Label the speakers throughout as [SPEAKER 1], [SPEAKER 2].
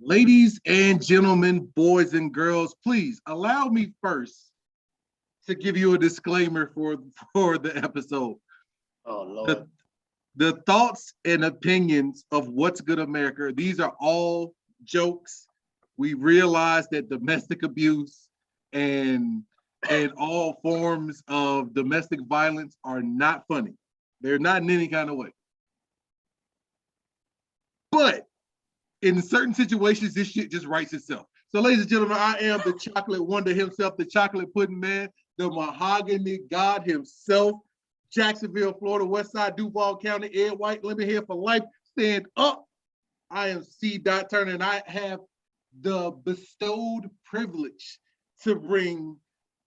[SPEAKER 1] Ladies and gentlemen, boys and girls, please allow me first to give you a disclaimer for the episode.
[SPEAKER 2] Oh Lord.
[SPEAKER 1] The, the thoughts and opinions of What's Good America, these are all jokes. We realize that domestic abuse and all forms of domestic violence are not funny. They're not in any kind of way. But in certain situations, this shit just writes itself. So, ladies and gentlemen, I am the chocolate wonder himself, the chocolate pudding man, the mahogany god himself, Jacksonville, Florida, West Side, Duval County, Ed White, living here for life. Stand up. I am C. Dot Turner, and I have the bestowed privilege to bring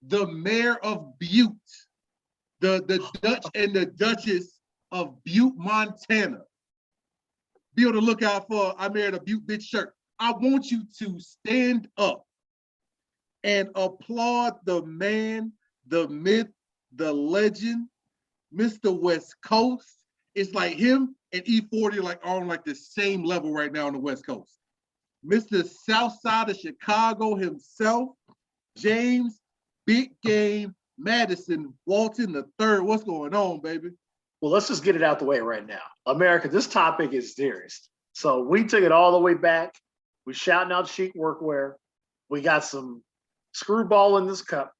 [SPEAKER 1] the mayor of Butte, the Dutch and the Duchess of Butte, Montana. Be on the lookout for I married a Butte bitch shirt. I want you to stand up and applaud the man, the myth, the legend, Mr. West Coast. It's like him and E40 are on like the same level right now on the West Coast. Mr. South Side of Chicago himself, James Big Game Madison Walton the third. What's going on, baby?
[SPEAKER 2] Well, let's just get it out the way right now. America, this topic is serious. So we took it all the way back. We shouting out chic workwear. We got some screwball in this cup.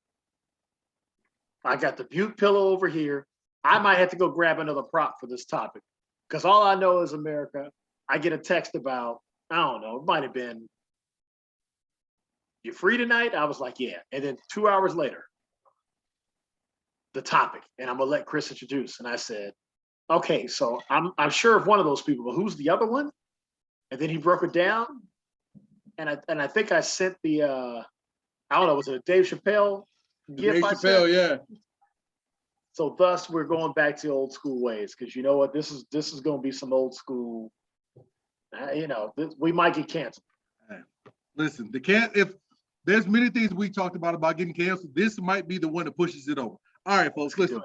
[SPEAKER 2] I got the Butte pillow over here. I might have to go grab another prop for this topic because all I know is America. I get a text about, I don't know, it might have been, you free tonight? I was like, yeah. And then 2 hours later, the topic, and I'm gonna let Chris introduce. And I said, okay, so I'm sure of one of those people, but who's the other one? And then he broke it down, and I think I sent the I don't know, was it a Dave Chappelle gift?
[SPEAKER 1] Dave Chappelle, yeah.
[SPEAKER 2] So thus we're going back to old school ways because you know what, this is going to be some old school. We might get canceled.
[SPEAKER 1] Listen, if there's many things we talked about getting canceled, this might be the one that pushes it over. All right, folks, listen.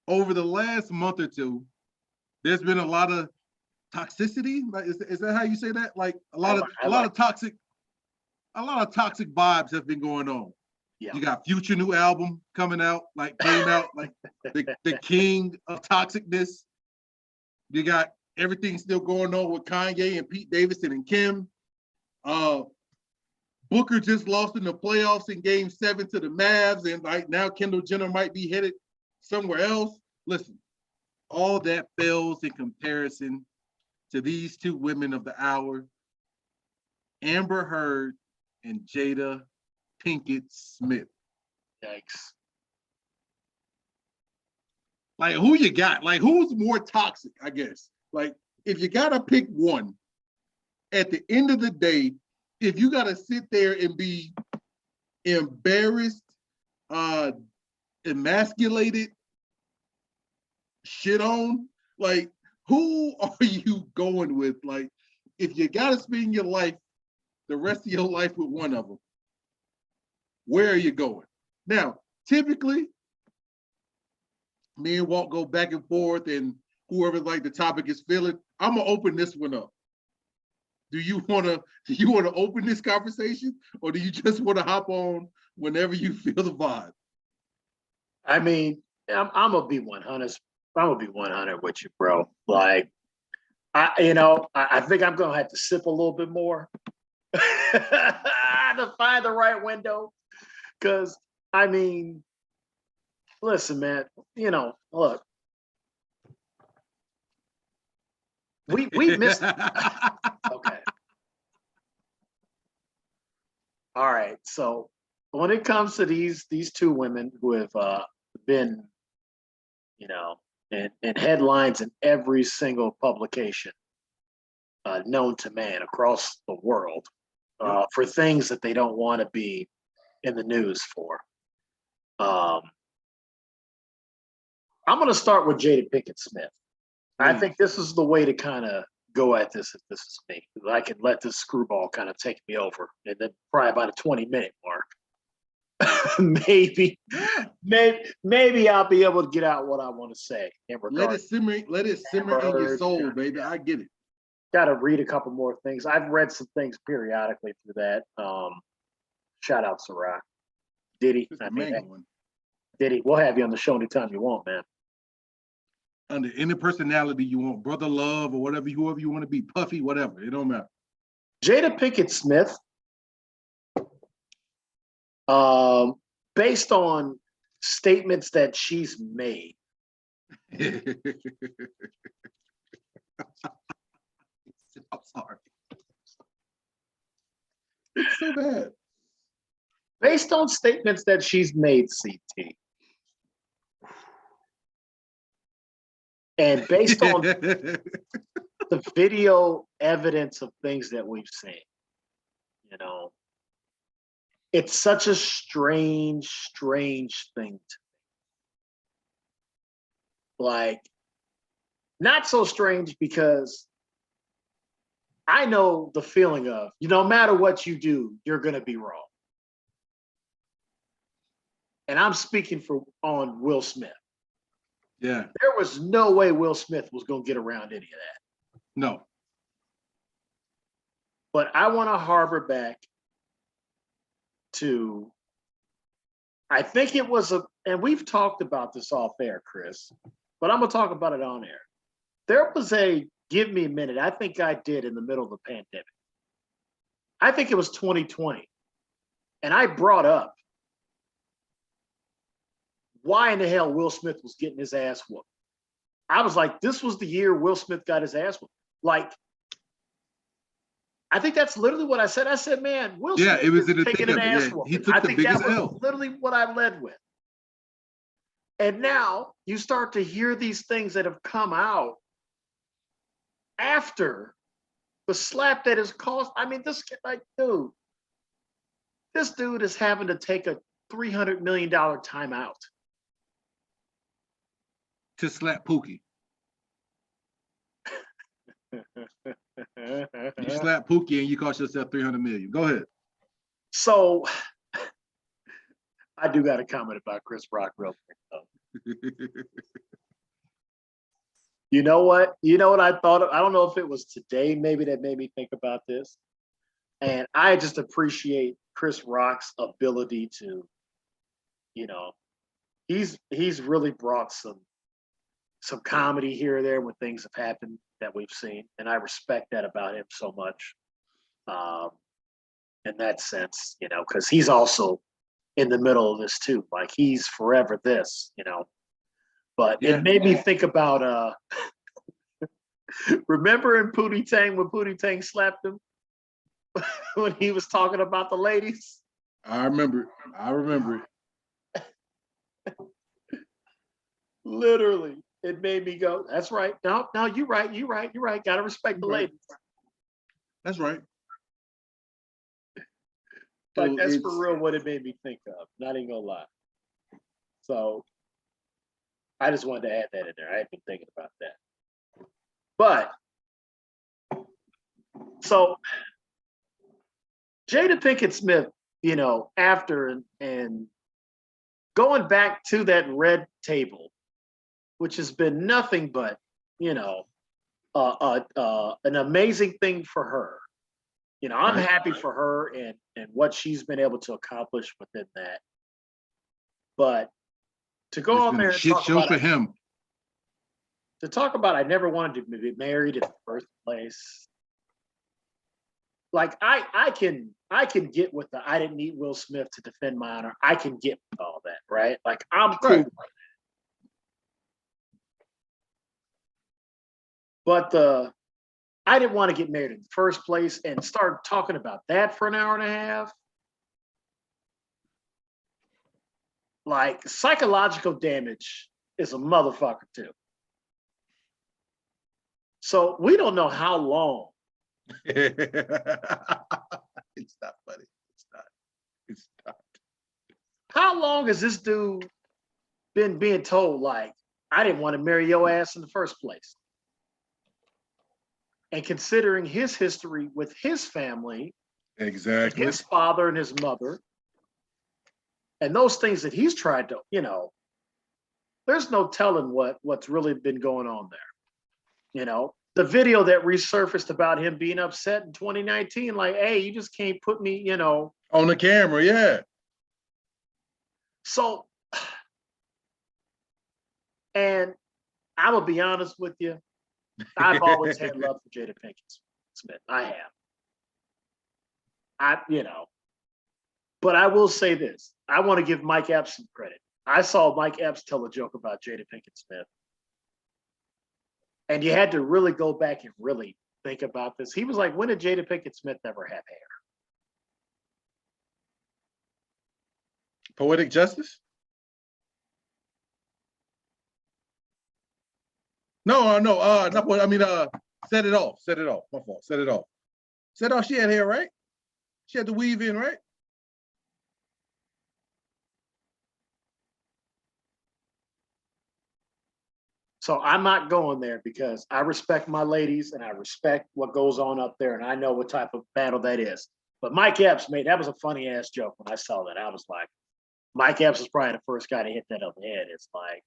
[SPEAKER 1] Over the last month or two, there's been a lot of toxicity. Like, is that how you say that? Like a lot of toxic vibes have been going on.
[SPEAKER 2] Yeah.
[SPEAKER 1] You got Future new album came out like the king of toxicness. You got everything still going on with Kanye and Pete Davidson and Kim. Booker just lost in the playoffs in Game 7 to the Mavs, and like now Kendall Jenner might be headed somewhere else. Listen, all that fails in comparison to these two women of the hour, Amber Heard and Jada Pinkett Smith.
[SPEAKER 2] Yikes.
[SPEAKER 1] Like, who you got? Like, who's more toxic, I guess? Like, if you got to pick one, at the end of the day, if you got to sit there and be embarrassed, emasculated, shit on, like, who are you going with? Like, if you got to spend your life, the rest of your life with one of them, where are you going? Now, typically, me and Walt go back and forth, and whoever like the topic is feeling, I'm gonna open this one up. Do you wanna open this conversation, or do you just want to hop on whenever you feel the vibe?
[SPEAKER 2] I mean, I'm gonna be 100. I'm gonna be 100 with you, bro. Like, I think I'm gonna have to sip a little bit more to find the right window. Because I mean, listen, man. Look, we missed. Okay. All right. So when it comes to these two women who have been, in headlines in every single publication known to man across the world for things that they don't want to be in the news for. I'm going to start with Jada Pinkett Smith. I think this is the way to kind of go at this if this is me. I can let this screwball kind of take me over, and then probably about a 20-minute mark. maybe I'll be able to get out what I want to say.
[SPEAKER 1] Let it simmer in your soul, baby. I get it.
[SPEAKER 2] got to read a couple more things. I've read some things periodically through that. Shout out Ciroc. Diddy.
[SPEAKER 1] It's the
[SPEAKER 2] I mean,
[SPEAKER 1] mango one.
[SPEAKER 2] Diddy, we'll have you on the show anytime you want, man.
[SPEAKER 1] Under any personality you want, Brother Love or whatever, whoever you want to be, Puffy, whatever. It don't matter.
[SPEAKER 2] Jada Pinkett Smith, based on statements that she's made.
[SPEAKER 1] I'm sorry. It's so bad.
[SPEAKER 2] Based on statements that she's made, CT. And based on the video evidence of things that we've seen, you know, it's such a strange thing to like, not so strange because I know the feeling of, no matter what you do, you're going to be wrong. And I'm speaking on Will Smith.
[SPEAKER 1] Yeah.
[SPEAKER 2] There was no way Will Smith was going to get around any of that.
[SPEAKER 1] No.
[SPEAKER 2] But I want to harbor back to, I think it was and we've talked about this off air, Chris, but I'm going to talk about it on air. There was a give me a minute. I think I did in the middle of the pandemic. I think it was 2020. And I brought up why in the hell Will Smith was getting his ass whooped. I was like, this was the year Will Smith got his ass whooped. Like, I think that's literally what I said. I said, man, Will Smith
[SPEAKER 1] it was
[SPEAKER 2] is
[SPEAKER 1] in the
[SPEAKER 2] taking
[SPEAKER 1] thick
[SPEAKER 2] an
[SPEAKER 1] of it.
[SPEAKER 2] ass
[SPEAKER 1] Yeah,
[SPEAKER 2] whooping.
[SPEAKER 1] he took
[SPEAKER 2] I
[SPEAKER 1] the
[SPEAKER 2] think
[SPEAKER 1] biggest
[SPEAKER 2] that was
[SPEAKER 1] L.
[SPEAKER 2] literally what I led with. And now you start to hear these things that have come out after the slap that is caused. I mean, this dude is having to take a $300 million timeout
[SPEAKER 1] to slap Pookie. You slap Pookie and you cost yourself $300 million. Go ahead.
[SPEAKER 2] So I do got a comment about Chris Rock real quick though. You know what? I thought of? I don't know if it was today maybe that made me think about this. And I just appreciate Chris Rock's ability to, he's really brought some comedy here or there when things have happened that we've seen. And I respect that about him so much. In that sense, because he's also in the middle of this too. Like he's forever this, But it made me think about remember in Pootie Tang when Pootie Tang slapped him when he was talking about the ladies?
[SPEAKER 1] I remember it.
[SPEAKER 2] Literally, it made me go, that's right. No, you're right. Gotta respect the ladies.
[SPEAKER 1] That's right.
[SPEAKER 2] Like that's for real what it made me think of. Not even gonna lie. So I just wanted to add that in there. I had been thinking about that. But so Jada Pinkett Smith, after and going back to that red table, which has been nothing but, an amazing thing for her. I'm happy for her and what she's been able to accomplish within that. But to go on there and
[SPEAKER 1] shit
[SPEAKER 2] talk
[SPEAKER 1] show
[SPEAKER 2] about
[SPEAKER 1] for him.
[SPEAKER 2] To talk about I never wanted to be married in the first place. Like I can get with the I didn't need Will Smith to defend my honor. I can get with all that, right? Like I'm cool with that. But I didn't want to get married in the first place and start talking about that for an hour and a half. Like psychological damage is a motherfucker too. So we don't know how long.
[SPEAKER 1] It's not funny. It's not.
[SPEAKER 2] How long has this dude been being told, like, I didn't want to marry your ass in the first place? And considering his history with his family,
[SPEAKER 1] exactly,
[SPEAKER 2] his father and his mother, and those things that he's tried to, there's no telling what's really been going on there. the video that resurfaced about him being upset in 2019, like, hey, you just can't put me,
[SPEAKER 1] On the camera, yeah.
[SPEAKER 2] So, and I will be honest with you, I've always had love for Jada Pinkett Smith. I have. But I will say this. I want to give Mike Epps some credit. I saw Mike Epps tell a joke about Jada Pinkett Smith. And you had to really go back and really think about this. He was like, when did Jada Pinkett Smith ever have hair?
[SPEAKER 1] Poetic Justice? No, not what I mean, Set It Off. Set It Off. My fault. Set It Off. Set Off, she had hair, right? She had to weave in, right?
[SPEAKER 2] So I'm not going there because I respect my ladies and I respect what goes on up there and I know what type of battle that is. But Mike Epps, that was a funny ass joke when I saw that. I was like, Mike Epps was probably the first guy to hit that on the head. It's like,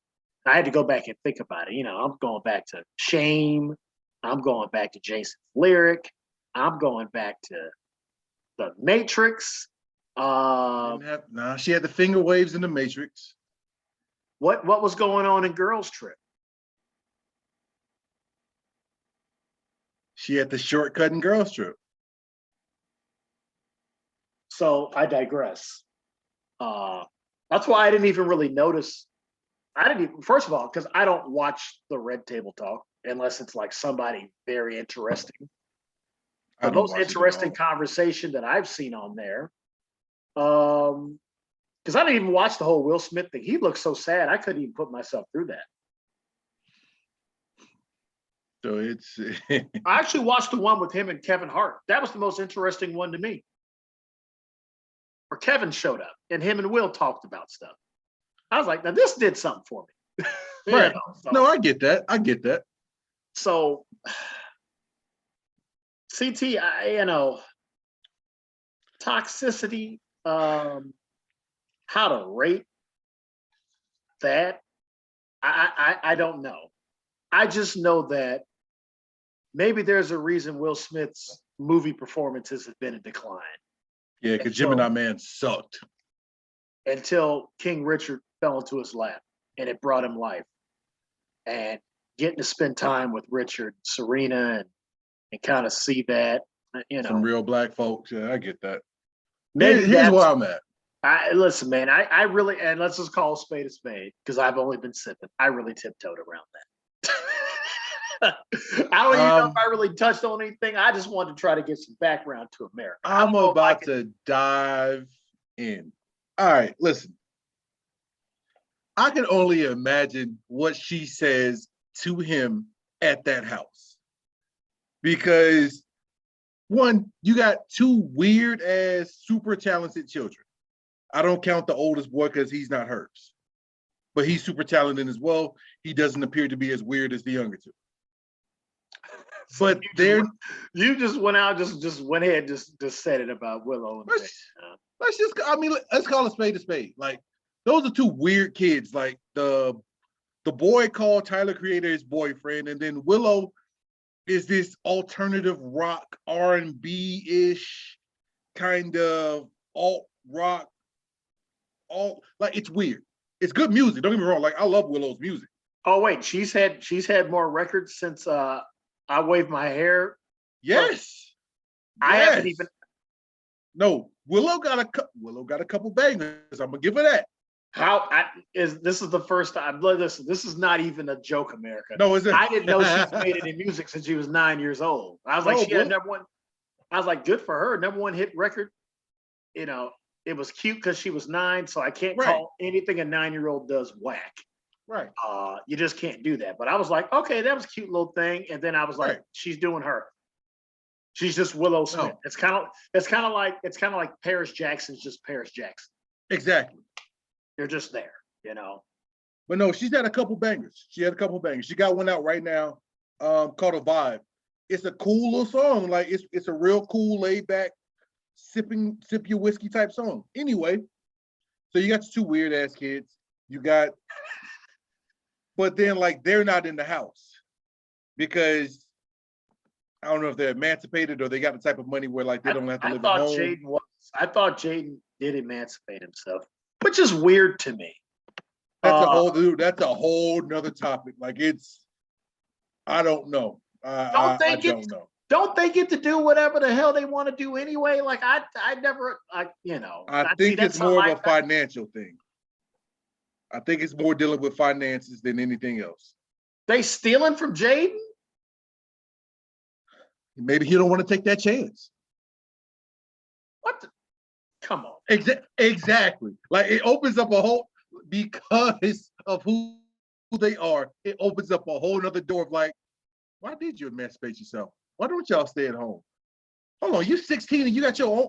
[SPEAKER 2] I had to go back and think about it. I'm going back to Shame. I'm going back to Jason's lyric. I'm going back to The Matrix.
[SPEAKER 1] She had the finger waves in The Matrix.
[SPEAKER 2] What was going on in Girls Trip?
[SPEAKER 1] She had the shortcut in Girls Trip.
[SPEAKER 2] So I digress. That's why I didn't even really notice. First of all, because I don't watch the Red Table Talk unless it's like somebody very interesting. The most interesting conversation that I've seen on there, because I didn't even watch the whole Will Smith thing. He looked so sad. I couldn't even put myself through that.
[SPEAKER 1] So it's.
[SPEAKER 2] I actually watched the one with him and Kevin Hart. That was the most interesting one to me. Where Kevin showed up and him and Will talked about stuff. I was like, now this did something for me.
[SPEAKER 1] Right. No, I get that.
[SPEAKER 2] So, CT, toxicity, how to rate that, I don't know. I just know that maybe there's a reason Will Smith's movie performances have been in decline.
[SPEAKER 1] Yeah, because Gemini Man sucked.
[SPEAKER 2] Until King Richard fell into his lap and it brought him life. And getting to spend time with Richard, Serena, and kind of see that,
[SPEAKER 1] Some real black folks. Yeah, I get that.
[SPEAKER 2] Maybe
[SPEAKER 1] here's where I'm at.
[SPEAKER 2] Listen, man, I really, and let's just call a spade, because I've only been sipping. I really tiptoed around that. I don't even know if I really touched on anything. I just wanted to try to get some background to America.
[SPEAKER 1] I'm about to dive in. All right, listen. I can only imagine what she says to him at that house. Because one, you got two weird ass, super talented children. I don't count the oldest boy because he's not hers. But he's super talented as well. He doesn't appear to be as weird as the younger two.
[SPEAKER 2] But you just went out, just went ahead, just said it about Willow.
[SPEAKER 1] Let's call a spade. Like, those are two weird kids. Like the boy called Tyler Creator his boyfriend, and then Willow is this alternative rock R&B-ish kind of alt rock. Like, it's weird. It's good music. Don't get me wrong. Like, I love Willow's music.
[SPEAKER 2] Oh wait, she's had more records since I Waved My Hair.
[SPEAKER 1] Yes.
[SPEAKER 2] I haven't even.
[SPEAKER 1] No, Willow got a couple bangers. I'm gonna give her that.
[SPEAKER 2] This is the first time. Listen, this is not even a joke, America.
[SPEAKER 1] No, is it?
[SPEAKER 2] I didn't know she's made it in music since she was 9 years old. I was like, she had number one. I was like, good for her. Number one hit record. It was cute because she was 9, so I can't call anything a 9-year-old does whack.
[SPEAKER 1] Right.
[SPEAKER 2] You just can't do that. But I was like, okay, that was a cute little thing. And then I was like, she's doing her. She's just Willow Smith. No. It's kind of like Paris Jackson's just Paris Jackson.
[SPEAKER 1] Exactly.
[SPEAKER 2] You're just there,
[SPEAKER 1] But no, she's had a couple bangers. She got one out right now, called A Vibe. It's a cool little song. Like, it's a real cool, laid back, sip your whiskey type song. Anyway, so you got two weird ass kids. But then, like, they're not in the house because I don't know if they're emancipated or they got the type of money where like they don't have to live at home.
[SPEAKER 2] I thought Jaden did emancipate himself, which is weird to me.
[SPEAKER 1] That's a whole nother topic. Like I don't know. I don't know.
[SPEAKER 2] Don't they get to do whatever the hell they want to do anyway? Like I
[SPEAKER 1] think it's more of a financial thing. I think it's more dealing with finances than anything else.
[SPEAKER 2] They stealing from Jaden?
[SPEAKER 1] Maybe he don't want to take that chance.
[SPEAKER 2] What? Come on.
[SPEAKER 1] Exactly. Like it opens up a whole, because of who they are, it opens up a whole nother door of like, why did you emancipate yourself? Why don't y'all stay at home? Hold on, you're 16 and you got your own.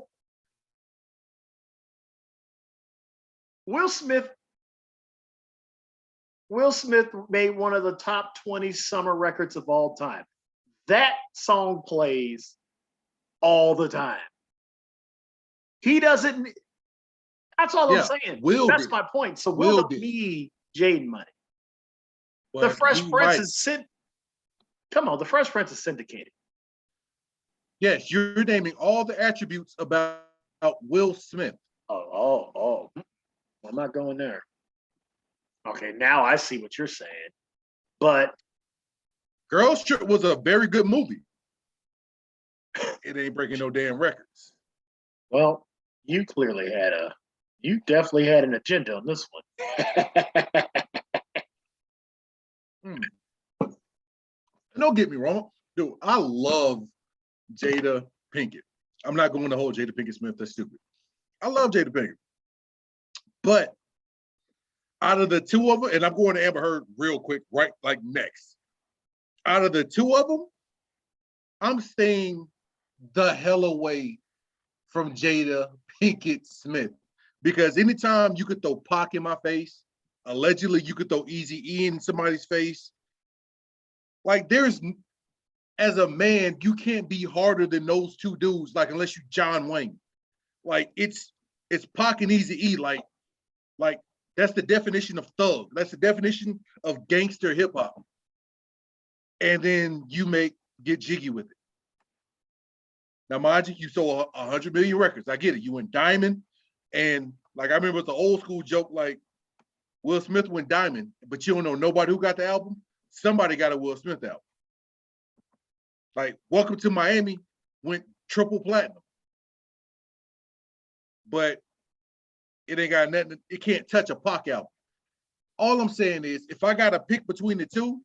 [SPEAKER 2] Will Smith made one of the top 20 summer records of all time. That song plays all the time. He doesn't. That's all I'm saying. That's my point. So Will don't need Jaden money. Well, the Fresh Prince is come on, the Fresh Prince is syndicated.
[SPEAKER 1] Yes, you're naming all the attributes about Will Smith.
[SPEAKER 2] Oh. I'm not going there. Okay, now I see what you're saying. But
[SPEAKER 1] Girls Trip was a very good movie. It ain't breaking no damn records.
[SPEAKER 2] Well, you definitely had an agenda on this one.
[SPEAKER 1] Don't get me wrong. Dude, I love Jada Pinkett. I'm not going to hold Jada Pinkett Smith. That's stupid. I love Jada Pinkett. But out of the two of them, and I'm going to Amber Heard real quick, right? Like next. Out of the two of them, I'm staying the hell away from Jada Pinkett Smith. Because anytime you could throw Pac in my face, allegedly you could throw Eazy-E in somebody's face. Like as a man, you can't be harder than those two dudes, like unless you John Wayne. Like it's Pac and Eazy-E, like that's the definition of thug. That's the definition of gangster hip hop. And then you get jiggy with it. Now, mind you sold 100 million records. I get it. You went diamond, and like I remember it's an old school joke, like Will Smith went diamond, but you don't know nobody who got the album. Somebody got a Will Smith album. Like Welcome to Miami went triple platinum. But it ain't got nothing, it can't touch a Pac album. All I'm saying is, if I got to pick between the two,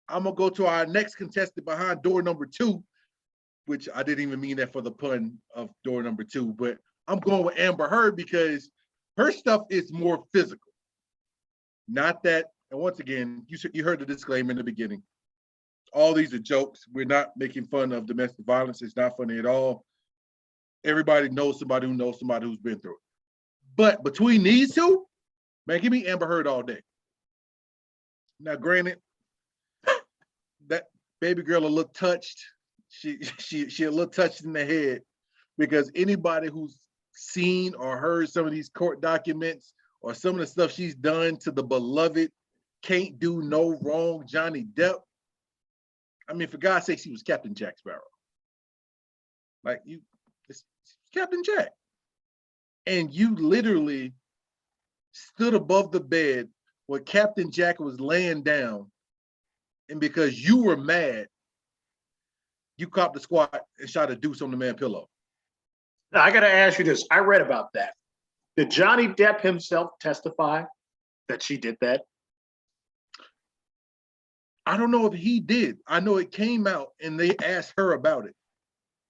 [SPEAKER 1] I'm going to go to our next contestant behind door number 2, which I didn't even mean that for the pun of door number 2, but I'm going with Amber Heard because her stuff is more physical. Not that, and once again, you heard the disclaimer in the beginning. All these are jokes. We're not making fun of domestic violence. It's not funny at all. Everybody knows somebody who knows somebody who's been through it. But between these two, man, give me Amber Heard all day. Now, granted, that baby girl a little touched. She a little touched in the head because anybody who's seen or heard some of these court documents or some of the stuff she's done to the beloved can't do no wrong Johnny Depp. I mean, for God's sake, she was Captain Jack Sparrow. Like it's Captain Jack. And you literally stood above the bed where Captain Jack was laying down. And because you were mad, you copped the squat and shot a deuce on the man's pillow.
[SPEAKER 2] Now, I got to ask you this. I read about that. Did Johnny Depp himself testify that she did that?
[SPEAKER 1] I don't know if he did. I know it came out and they asked her about it.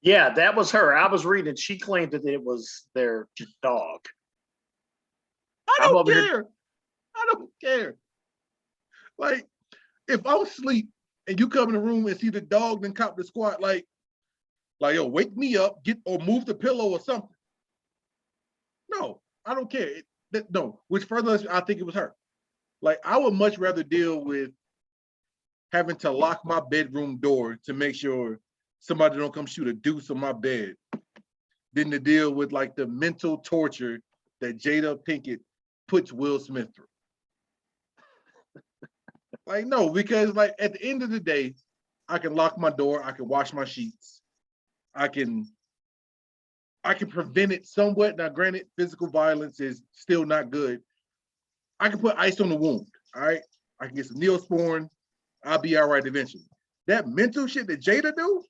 [SPEAKER 2] Yeah, that was her. I was reading. She claimed that it was their dog.
[SPEAKER 1] I don't care. I don't care. Like, if I'm asleep and you come in the room and see the dog then cop the squat, like, yo, wake me up, or move the pillow or something. No, I don't care. No, which further, I think it was her. Like, I would much rather deal with having to lock my bedroom door to make sure somebody don't come shoot a deuce on my bed than to deal with like the mental torture that Jada Pinkett puts Will Smith through. Like, no, because like at the end of the day, I can lock my door. I can wash my sheets. I can prevent it somewhat. Now, granted, physical violence is still not good. I can put ice on the wound. All right. I can get some Neosporin. I'll be all right eventually. That mental shit that Jada do,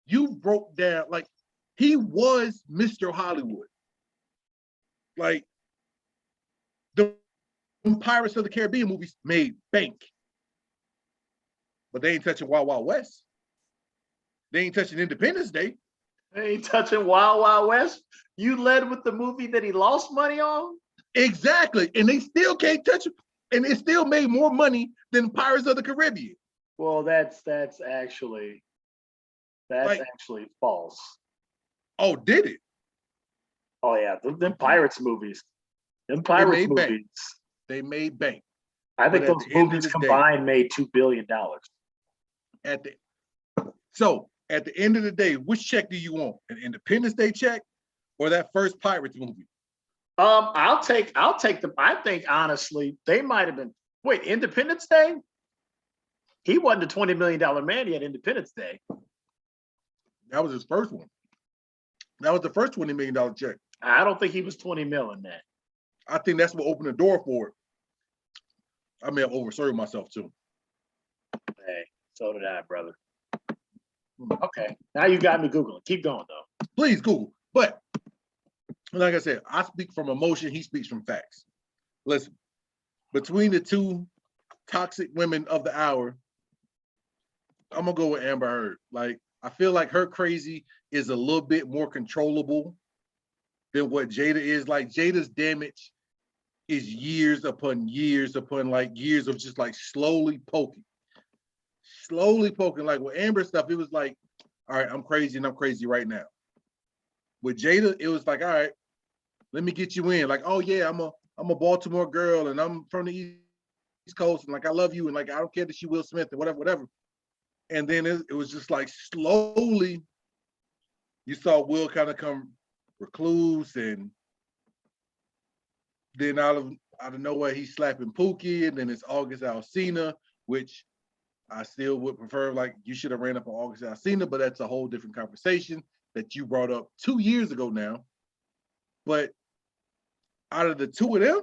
[SPEAKER 1] you broke down. Like, he was Mr. Hollywood. Like, the Pirates of the Caribbean movies made bank. But they ain't touching Wild Wild West. They ain't touching Independence Day.
[SPEAKER 2] They ain't touching Wild Wild West. You led with the movie that he lost money on?
[SPEAKER 1] Exactly. And they still can't touch it. And it still made more money than Pirates of the Caribbean.
[SPEAKER 2] Well, that's actually false.
[SPEAKER 1] Oh, did it?
[SPEAKER 2] Oh yeah, them Pirates movies. Them Pirates movies.
[SPEAKER 1] Bank. They made bank.
[SPEAKER 2] I think those movies combined made $2 billion.
[SPEAKER 1] At the end of the day, which check do you want? An Independence Day check or that first Pirates movie?
[SPEAKER 2] I'll take them. I think honestly, they might have been. Wait, Independence Day? He wasn't a $20 million man. He had Independence Day.
[SPEAKER 1] That was his first one. That was the first $20 million check.
[SPEAKER 2] I don't think he was 20 mil in that.
[SPEAKER 1] I think that's what opened the door for it. I may have overserved myself too.
[SPEAKER 2] Hey, so did I, brother. Okay, now you got me Googling. Keep going though.
[SPEAKER 1] Please Google. But like I said, I speak from emotion. He speaks from facts. Listen, between the two toxic women of the hour, I'm gonna go with Amber Heard. Like, I feel like her crazy is a little bit more controllable than what Jada is. Like, Jada's damage is years upon years of just like slowly poking. Like with Amber stuff, it was like, all right, I'm crazy and I'm crazy right now. With Jada, it was like, all right, let me get you in. Like, oh yeah, I'm a Baltimore girl and I'm from the East Coast and like I love you and like I don't care that she Will Smith and whatever. And then it was just like slowly you saw Will kind of come recluse, and then out of nowhere he's slapping Pookie, and then it's August Alsina, which I still would prefer. Like, you should have ran up on August Alsina, but that's a whole different conversation that you brought up 2 years ago now. But out of the two of them,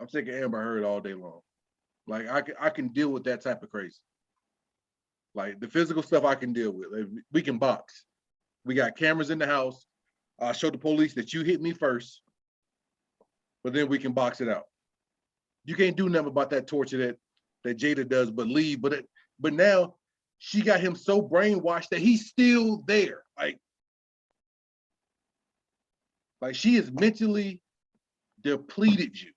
[SPEAKER 1] I'm taking Amber Heard all day long. Like, I can deal with that type of crazy. Like, the physical stuff I can deal with. Like, we can box. We got cameras in the house. I show the police that you hit me first, but then we can box it out. You can't do nothing about that torture that Jada does, but leave. But now she got him so brainwashed that he's still there. Like she has mentally depleted you.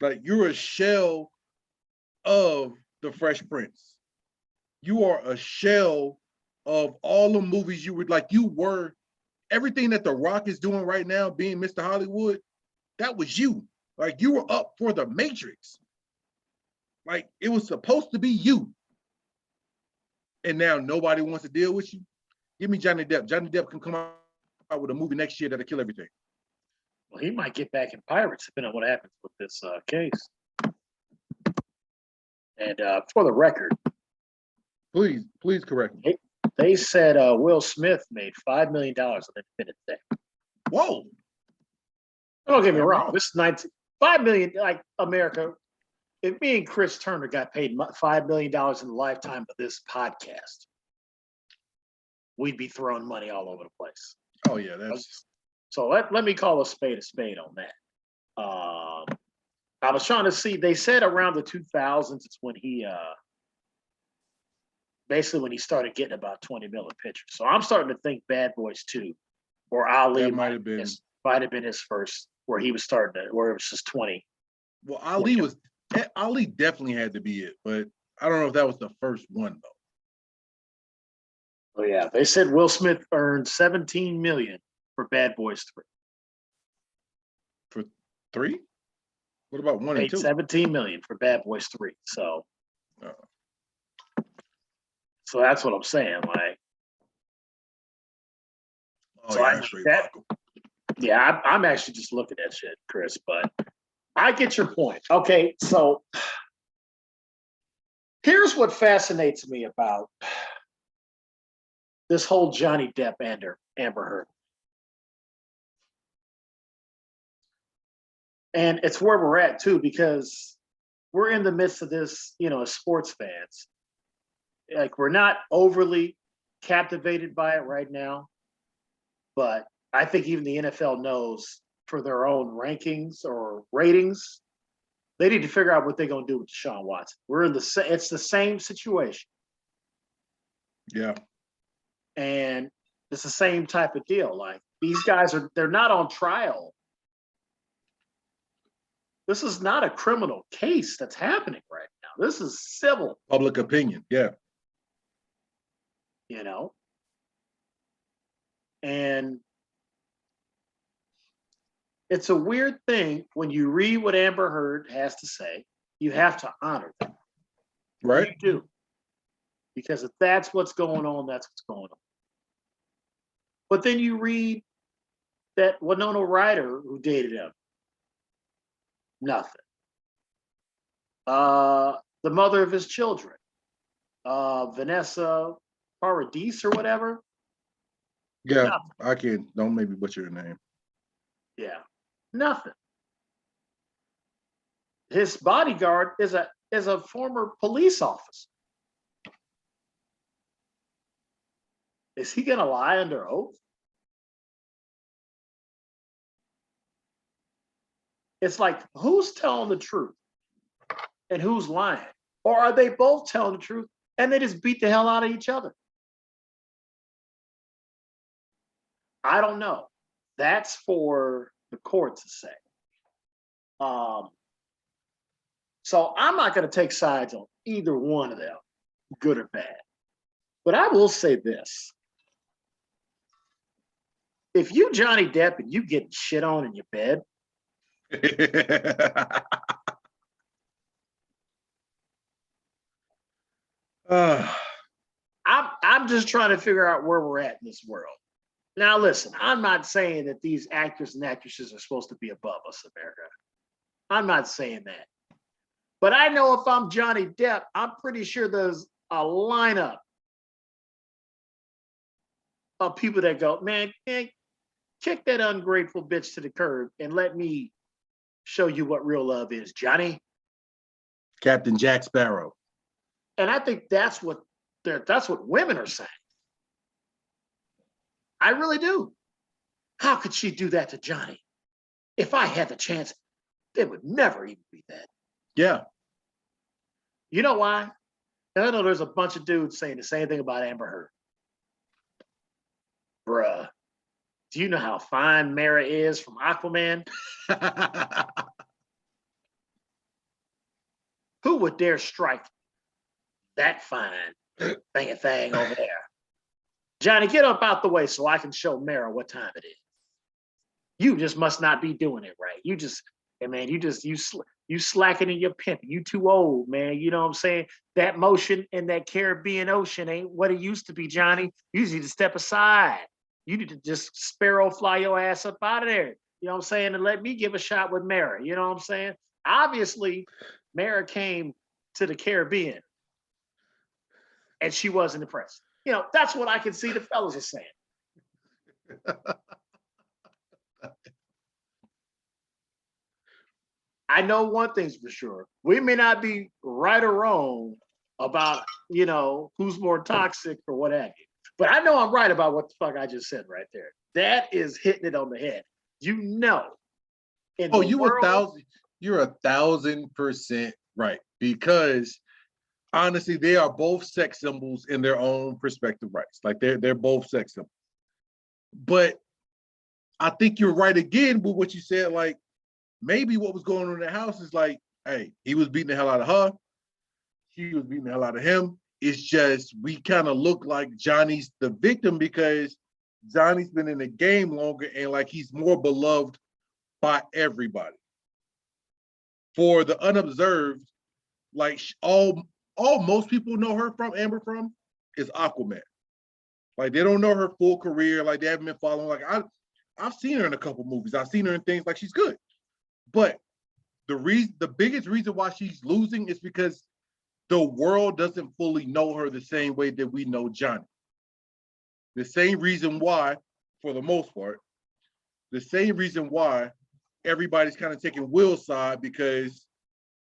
[SPEAKER 1] Like, you're a shell of the Fresh Prince. You are a shell of all the movies you were everything that The Rock is doing right now, being Mr. Hollywood, that was you. Like, you were up for the Matrix. Like, it was supposed to be you. And now nobody wants to deal with you. Give me Johnny Depp. Johnny Depp can come out with a movie next year that'll kill everything.
[SPEAKER 2] Well, he might get back in Pirates depending on what happens with this case. And for the record,
[SPEAKER 1] please correct me.
[SPEAKER 2] They said Will Smith made $5 million on Independence Day.
[SPEAKER 1] Whoa!
[SPEAKER 2] Don't get me wrong. This is $5 million. Like, America, if me and Chris Turner got paid $5 million in the lifetime of this podcast, we'd be throwing money all over the place.
[SPEAKER 1] Oh yeah, that's.
[SPEAKER 2] So let me call a spade on that. I was trying to see. They said around the 2000s, it's when he basically when he started getting about 20 million pictures. So I'm starting to think Bad Boys 2 or Ali might have been his first, where he was starting to, where it was just 20.
[SPEAKER 1] Well, Ali definitely had to be it, but I don't know if that was the first one though.
[SPEAKER 2] Oh yeah, they said Will Smith earned 17 million for Bad Boys 3.
[SPEAKER 1] For 3? What about 1 and 2?
[SPEAKER 2] 17 million for Bad Boys 3. So that's what I'm saying. Like, I'm actually just looking at shit, Chris, but I get your point. Okay, so Here's what fascinates me about this whole Johnny Depp and Amber Heard. And it's where we're at too, because we're in the midst of this, as sports fans. Like, we're not overly captivated by it right now, but I think even the NFL knows for their own rankings or ratings, they need to figure out what they're going to do with Deshaun Watson. It's the same situation.
[SPEAKER 1] Yeah.
[SPEAKER 2] And it's the same type of deal. Like, these guys they're not on trial. This is not a criminal case that's happening right now. This is civil.
[SPEAKER 1] Public opinion. Yeah.
[SPEAKER 2] And it's a weird thing when you read what Amber Heard has to say, you have to honor that.
[SPEAKER 1] Right.
[SPEAKER 2] You do. Because if that's what's going on, that's what's going on. But then you read that Winona Ryder, who dated him, nothing. The mother of his children, Vanessa Paradis or whatever.
[SPEAKER 1] Yeah,
[SPEAKER 2] nothing.
[SPEAKER 1] Don't maybe butcher your name.
[SPEAKER 2] Yeah, nothing. His bodyguard is a former police officer. Is he going to lie under oath? It's like, who's telling the truth and who's lying? Or are they both telling the truth and they just beat the hell out of each other? I don't know. That's for the court to say. So I'm not going to take sides on either one of them, good or bad. But I will say this. If you Johnny Depp and you getting shit on in your bed, I'm just trying to figure out where we're at in this world. Now, listen, I'm not saying that these actors and actresses are supposed to be above us, America. I'm not saying that. But I know if I'm Johnny Depp, I'm pretty sure there's a lineup of people that go, man, kick that ungrateful bitch to the curb and let me show you what real love is, Johnny.
[SPEAKER 1] Captain Jack Sparrow.
[SPEAKER 2] And I think that's what women are saying. I really do. How could she do that to Johnny? If I had the chance, they would never even be that.
[SPEAKER 1] Yeah.
[SPEAKER 2] You know why? I know there's a bunch of dudes saying the same thing about Amber Heard. Bruh, do you know how fine Mara is from Aquaman? Who would dare strike that fine thing over there? Johnny, get up out the way so I can show Mara what time it is. You just must not be doing it right. You slacking in your pimp. You too old, man. You know what I'm saying? That motion in that Caribbean Ocean ain't what it used to be, Johnny. You just need to step aside. You need to just sparrow fly your ass up out of there. You know what I'm saying? And let me give a shot with Mara. You know what I'm saying? Obviously, Mara came to the Caribbean and she wasn't impressed. That's what I can see the fellas are saying. I know one thing's for sure. We may not be right or wrong about, who's more toxic or what have you. But I know I'm right about what the fuck I just said right there. That is hitting it on the head. You're
[SPEAKER 1] 1,000% right. Because honestly, they are both sex symbols in their own perspective rights. Like they're both sex symbols. But I think you're right again with what you said. Like, maybe what was going on in the house is like, hey, he was beating the hell out of her. She was beating the hell out of him. It's just we kind of look like Johnny's the victim because Johnny's been in the game longer and like he's more beloved by everybody. For the unobserved, like all most people know her from, Amber from, is Aquaman. Like they don't know her full career. Like they haven't been following. Like I've seen her in a couple movies. I've seen her in things like she's good. But the biggest reason why she's losing is because the world doesn't fully know her the same way that we know Johnny. The same reason why, for the most part, the same reason why everybody's kind of taking Will's side, because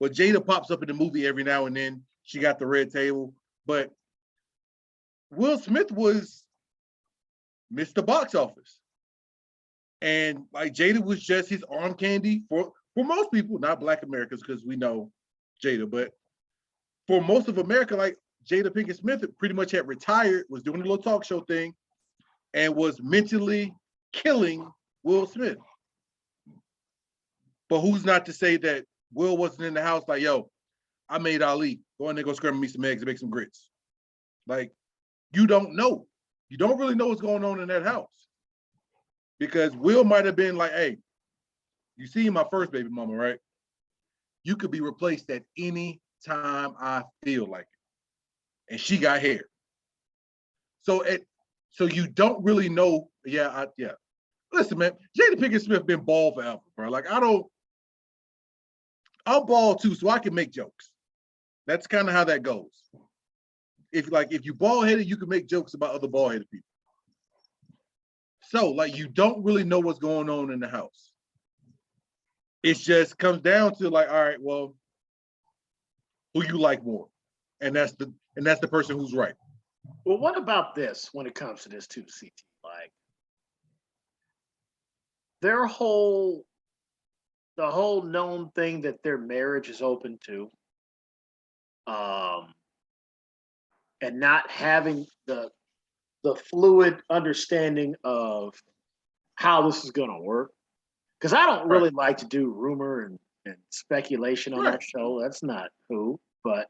[SPEAKER 1] well, Jada pops up in the movie every now and then. She got the red table, but Will Smith was Mr. Box Office. And like Jada was just his arm candy for most people, not Black Americans, because we know Jada, but for most of America, like Jada Pinkett Smith pretty much had retired, was doing a little talk show thing, and was mentally killing Will Smith. But who's not to say that Will wasn't in the house like, yo, I made Ali. Go in there, go scramble me some eggs and make some grits. Like, you don't know. You don't really know what's going on in that house. Because Will might have been like, hey, you see my first baby mama, right? You could be replaced at any time I feel like it. And she got hair. So you don't really know. Yeah. Listen, man, Jada Pinkett Smith been bald forever, bro. Like, I'm bald too, so I can make jokes. That's kind of how that goes. If you bald headed, you can make jokes about other bald headed people. So like, you don't really know what's going on in the house. It just comes down to like, all right, well, who you like more, and that's the person who's right.
[SPEAKER 2] Well, what about this when it comes to this too, CT? Like the whole known thing that their marriage is open to, and not having the fluid understanding of how this is going to work. Because I don't really like to do rumor and speculation on our show. That's not who. But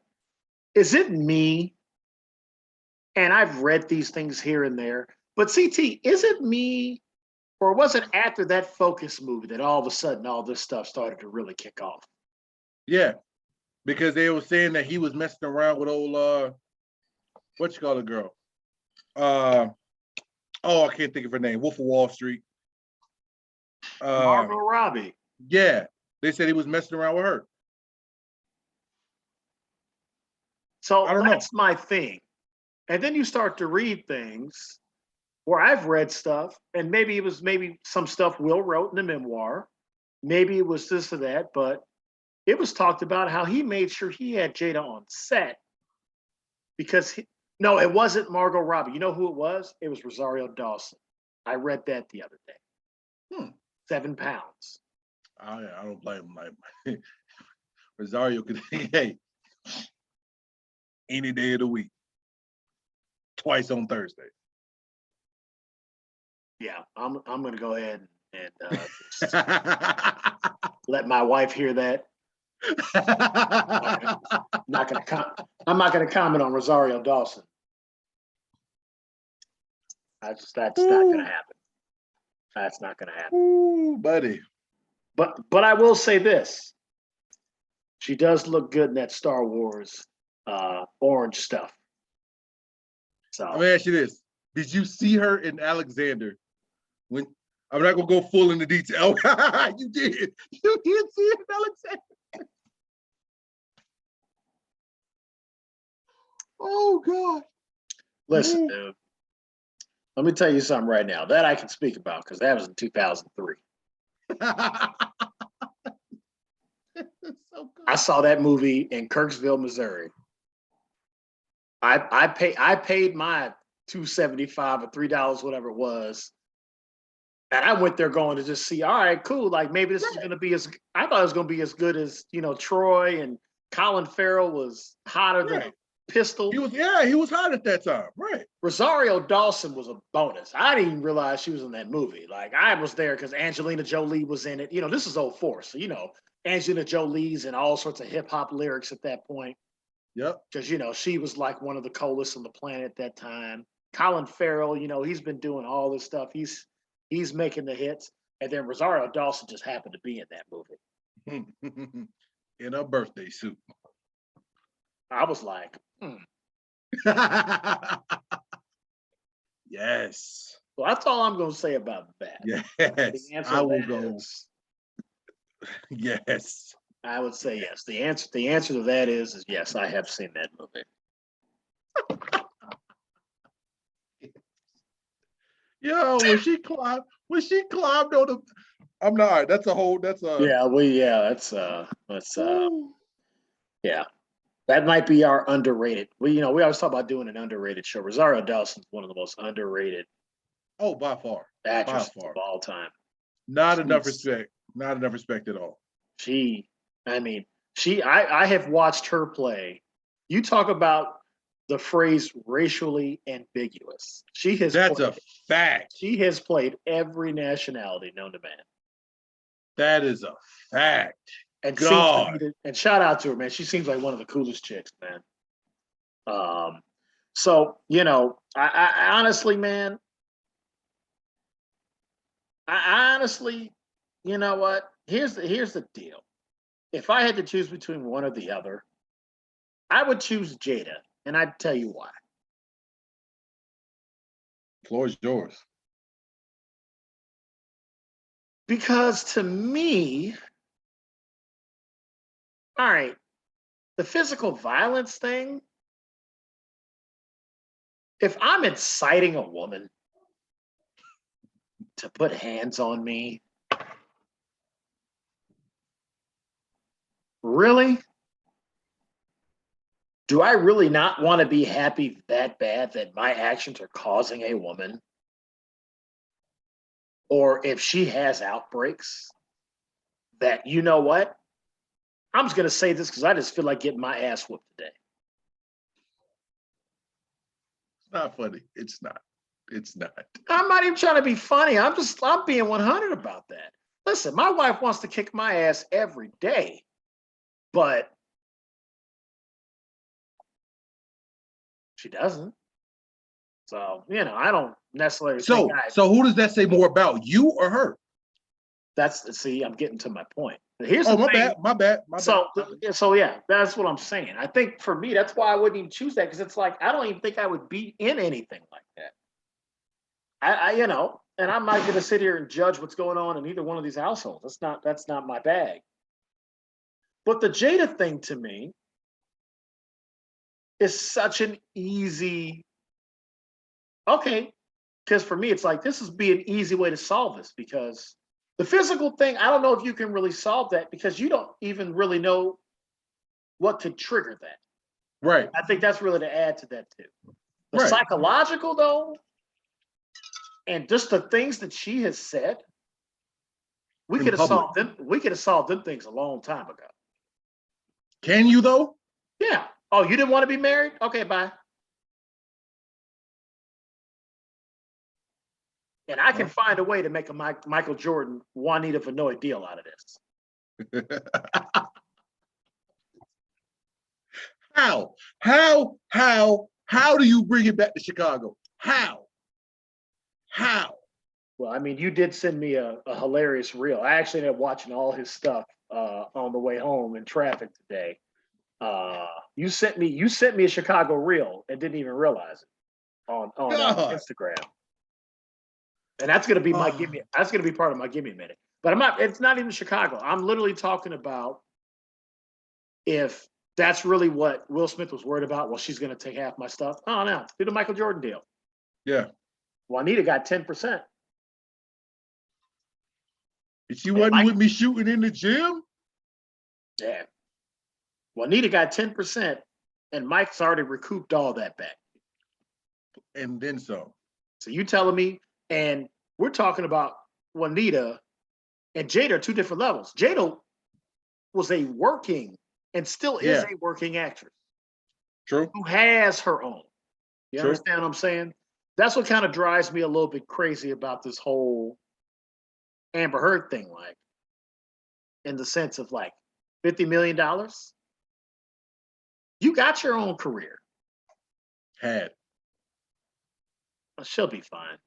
[SPEAKER 2] is it me? And I've read these things here and there. But CT, is it me? Or was it after that Focus movie that all of a sudden all this stuff started to really kick off?
[SPEAKER 1] Yeah, because they were saying that he was messing around with old what you call the girl? I can't think of her name. Wolf of Wall Street.
[SPEAKER 2] Margot Robbie.
[SPEAKER 1] Yeah, they said he was messing around with her.
[SPEAKER 2] So that's my thing. And then you start to read things where I've read stuff, and maybe it was some stuff Will wrote in the memoir. Maybe it was this or that, but it was talked about how he made sure he had Jada on set because no, it wasn't Margot Robbie. You know who it was? It was Rosario Dawson. I read that the other day. 7 pounds.
[SPEAKER 1] I don't blame him. Like Rosario could, hey, any day of the week, twice on Thursday.
[SPEAKER 2] Yeah, I'm gonna go ahead and let my wife hear that. I'm not gonna comment on Rosario Dawson. That's not gonna happen. That's not gonna happen.
[SPEAKER 1] Ooh, buddy.
[SPEAKER 2] But I will say this. She does look good in that Star Wars orange stuff. So
[SPEAKER 1] Let me ask you this. Did you see her in Alexander? When I'm not gonna go full into detail. You did. You did see it in Alexander. Oh God.
[SPEAKER 2] Listen, dude. Let me tell you something right now. That I can speak about because that was in 2003. So I saw that movie in Kirksville, Missouri. I paid my $2.75 or $3, whatever it was. And I went there going to just see, all right, cool. Like maybe this is going to be I thought it was going to be as good as, Troy and Colin Farrell was hotter than a pistol.
[SPEAKER 1] He was hot at that time. Right.
[SPEAKER 2] Rosario Dawson was a bonus. I didn't even realize she was in that movie. Like I was there because Angelina Jolie was in it. This is 04. So, Angelina Jolie's and all sorts of hip hop lyrics at that point.
[SPEAKER 1] Yep.
[SPEAKER 2] Because, she was like one of the coolest on the planet at that time. Colin Farrell, he's been doing all this stuff. He's making the hits. And then Rosario Dawson just happened to be in that movie.
[SPEAKER 1] In a birthday suit.
[SPEAKER 2] I was like,
[SPEAKER 1] Yes.
[SPEAKER 2] Well, that's all I'm going to say about that.
[SPEAKER 1] Yes. I will go. Yes.
[SPEAKER 2] I would say yes. The answer to that is yes. I have seen that movie.
[SPEAKER 1] Yo, when she climbed on the, I'm not. That's a whole. That's a.
[SPEAKER 2] Yeah. That's
[SPEAKER 1] Ooh.
[SPEAKER 2] yeah. That might be our underrated. We always talk about doing an underrated show. Rosario Dawson's one of the most underrated
[SPEAKER 1] Oh, by far,
[SPEAKER 2] actresses of all time.
[SPEAKER 1] not enough
[SPEAKER 2] She's-
[SPEAKER 1] respect. Not enough respect at all.
[SPEAKER 2] She, I mean, I have watched her play. You talk about the phrase racially ambiguous.
[SPEAKER 1] That's a fact.
[SPEAKER 2] She has played every nationality known to man.
[SPEAKER 1] That is a fact.
[SPEAKER 2] And
[SPEAKER 1] God.
[SPEAKER 2] and shout out to her, man. She seems like one of the coolest chicks, man. So I honestly, man, I honestly, you know what? Here's the deal. If I had to choose between one or the other, I would choose Jada, and I'd tell you why.
[SPEAKER 1] Floor is yours.
[SPEAKER 2] Because to me, all right, the physical violence thing, if I'm inciting a woman to put hands on me, really? Do I really not want to be happy that bad that my actions are causing a woman? Or if she has outbreaks, that, you know what? I'm just going to say this because I just feel like getting my ass whooped today.
[SPEAKER 1] It's not funny. It's not. It's not.
[SPEAKER 2] I'm not even trying to be funny. I'm being 100 about that. Listen, my wife wants to kick my ass every day, but she doesn't. So, I don't necessarily
[SPEAKER 1] So,
[SPEAKER 2] think
[SPEAKER 1] so who does that say more about, you or her?
[SPEAKER 2] I'm getting to my point. But here's
[SPEAKER 1] Oh,
[SPEAKER 2] the thing.
[SPEAKER 1] my bad.
[SPEAKER 2] So yeah, that's what I'm saying. I think for me, that's why I wouldn't even choose that, because it's like I don't even think I would be in anything like that. And I'm not going to sit here and judge what's going on in either one of these households. That's not my bag. But the Jada thing to me is such an easy, okay, because for me, it's like this would be an easy way to solve this, because the physical thing, I don't know if you can really solve that because you don't even really know what could trigger that.
[SPEAKER 1] Right.
[SPEAKER 2] I think that's really to add to that too. The
[SPEAKER 1] Right.
[SPEAKER 2] psychological though, and just the things that she has said, we
[SPEAKER 1] In
[SPEAKER 2] could have
[SPEAKER 1] public.
[SPEAKER 2] solved them. We could have solved them things a long time ago.
[SPEAKER 1] Can you though?
[SPEAKER 2] Yeah. Oh, you didn't want to be married? Okay, bye. And I can find a way to make a Michael Jordan, Juanita Vanoy deal out of this.
[SPEAKER 1] How do you bring it back to Chicago? How?
[SPEAKER 2] Well, I mean, you did send me a hilarious reel. I actually ended up watching all his stuff on the way home in traffic today. You sent me a Chicago reel and didn't even realize it on Instagram. And that's gonna be my gimme. That's gonna be part of my gimme minute. But I'm not. It's not even Chicago. I'm literally talking about if that's really what Will Smith was worried about. Well, she's gonna take half my stuff. Oh no, do the Michael Jordan deal.
[SPEAKER 1] Yeah.
[SPEAKER 2] Juanita got 10%.
[SPEAKER 1] She wasn't with me shooting in the gym.
[SPEAKER 2] Yeah. Juanita got 10%, and Mike's already recouped all that back.
[SPEAKER 1] And then some.
[SPEAKER 2] So you telling me, and we're talking about Juanita and Jada are two different levels. Jada was a working and still is a working actress.
[SPEAKER 1] True.
[SPEAKER 2] Who has her own. You understand what I'm saying? That's what kind of drives me a little bit crazy about this whole Amber Heard thing, like, in the sense of like $50 million. You got your own career.
[SPEAKER 1] Had.
[SPEAKER 2] She'll be fine.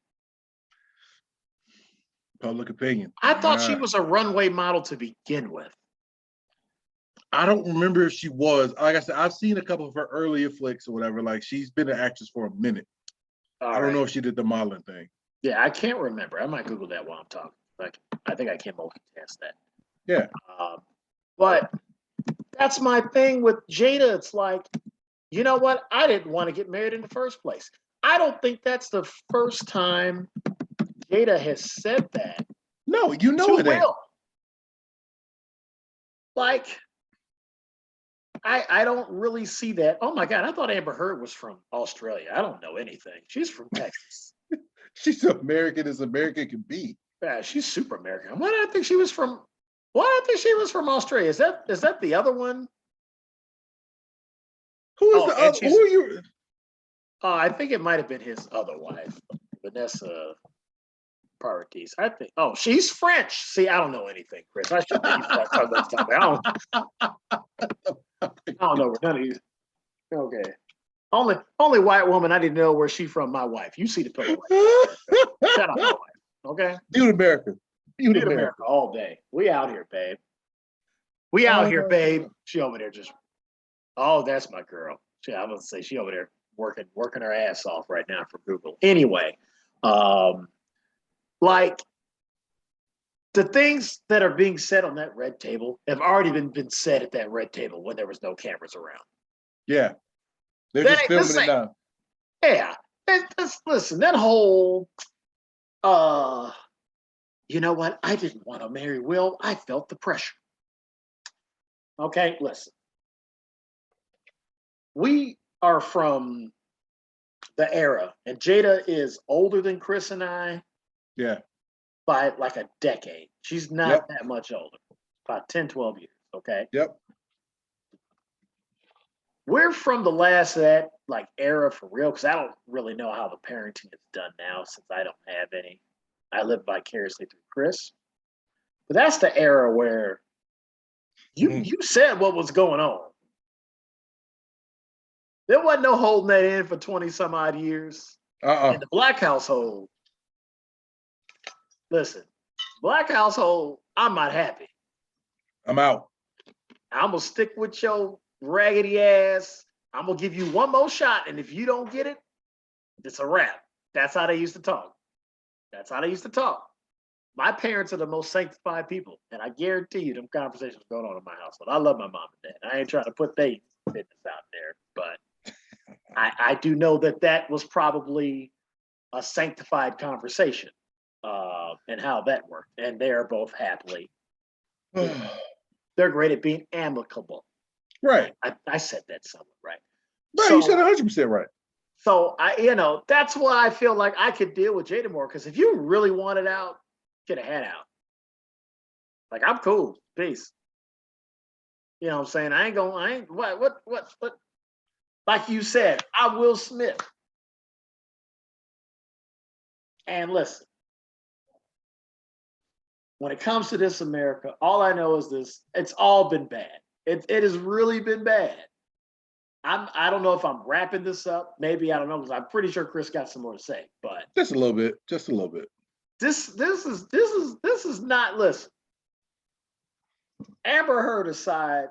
[SPEAKER 1] Public opinion.
[SPEAKER 2] I thought she was a runway model to begin with.
[SPEAKER 1] I don't remember if she was. Like I said, I've seen a couple of her earlier flicks or whatever. Like, she's been an actress for a minute. I don't know if she did the modeling thing.
[SPEAKER 2] Yeah, I can't remember. I might Google that while I'm talking. Like, I think I can multitask that.
[SPEAKER 1] Yeah.
[SPEAKER 2] But That's my thing with Jada. It's like, you know what? I didn't want to get married in the first place. I don't think that's the first time Jada has said that
[SPEAKER 1] No, you know
[SPEAKER 2] to
[SPEAKER 1] it ain't.
[SPEAKER 2] Will. Like, I don't really see that. Oh my God, I thought Amber Heard was from Australia. I don't know anything. She's from Texas.
[SPEAKER 1] She's American as American can be.
[SPEAKER 2] Yeah, she's super American. Why did I think she was from? Why did I think she was from Australia? Is that the other one?
[SPEAKER 1] Who is
[SPEAKER 2] Oh,
[SPEAKER 1] the
[SPEAKER 2] and
[SPEAKER 1] other?
[SPEAKER 2] she's.
[SPEAKER 1] Who are you?
[SPEAKER 2] I think it might have been his other wife, Vanessa Paradis. I think. Oh, she's French. See, I don't know anything, Chris. I should have start talking about this I don't know. None of you. Okay. Only white woman I didn't know where she from. My wife. You see the pillow. Shout out my wife. Okay.
[SPEAKER 1] Beauty America. Beauty
[SPEAKER 2] America.
[SPEAKER 1] America.
[SPEAKER 2] All day. We out here, babe. We out here, babe. She over there just. Oh, that's my girl. I was gonna say she over there working her ass off right now for Google. Anyway, like the things that are being said on that red table have already been said at that red table when there was no cameras around.
[SPEAKER 1] Yeah. They're
[SPEAKER 2] That
[SPEAKER 1] just
[SPEAKER 2] ain't
[SPEAKER 1] filming
[SPEAKER 2] this
[SPEAKER 1] it
[SPEAKER 2] ain't,
[SPEAKER 1] now.
[SPEAKER 2] yeah. Listen, that whole you know what? I didn't want to marry Will. I felt the pressure. Okay, listen. We are from the era, and Jada is older than Chris and I
[SPEAKER 1] Yeah.
[SPEAKER 2] by like a decade. She's not that much older, about 10, 12 years. Okay.
[SPEAKER 1] Yep.
[SPEAKER 2] We're from the last of that like era for real, because I don't really know how the parenting is done now since I don't have any. I live vicariously through Chris. But that's the era where you said what was going on. There wasn't no holding that in for 20 some odd years. In the black household, listen, black household, I'm not happy.
[SPEAKER 1] I'm out.
[SPEAKER 2] I'm gonna stick with your raggedy ass. I'm gonna give you one more shot, and if you don't get it, it's a wrap. That's how they used to talk. That's how they used to talk. My parents are the most sanctified people, and I guarantee you, them conversations going on in my household. I love my mom and dad. I ain't trying to put their business out there, but I do know that was probably a sanctified conversation, and how that worked. And they are both happily. They're great at being amicable.
[SPEAKER 1] Right.
[SPEAKER 2] I said that somewhat right.
[SPEAKER 1] Right. You said 100% right.
[SPEAKER 2] So that's why I feel like I could deal with Jada more, because if you really want it out, get a head out. Like, I'm cool. Peace. You know what I'm saying? I ain't what like you said, I Will Smith. And listen, when it comes to this America, all I know is this: it's all been bad. It has really been bad. I don't know if I'm wrapping this up. Maybe, I don't know, because I'm pretty sure Chris got some more to say. But
[SPEAKER 1] just a little bit. Just a little bit.
[SPEAKER 2] This is not, listen. Amber Heard aside,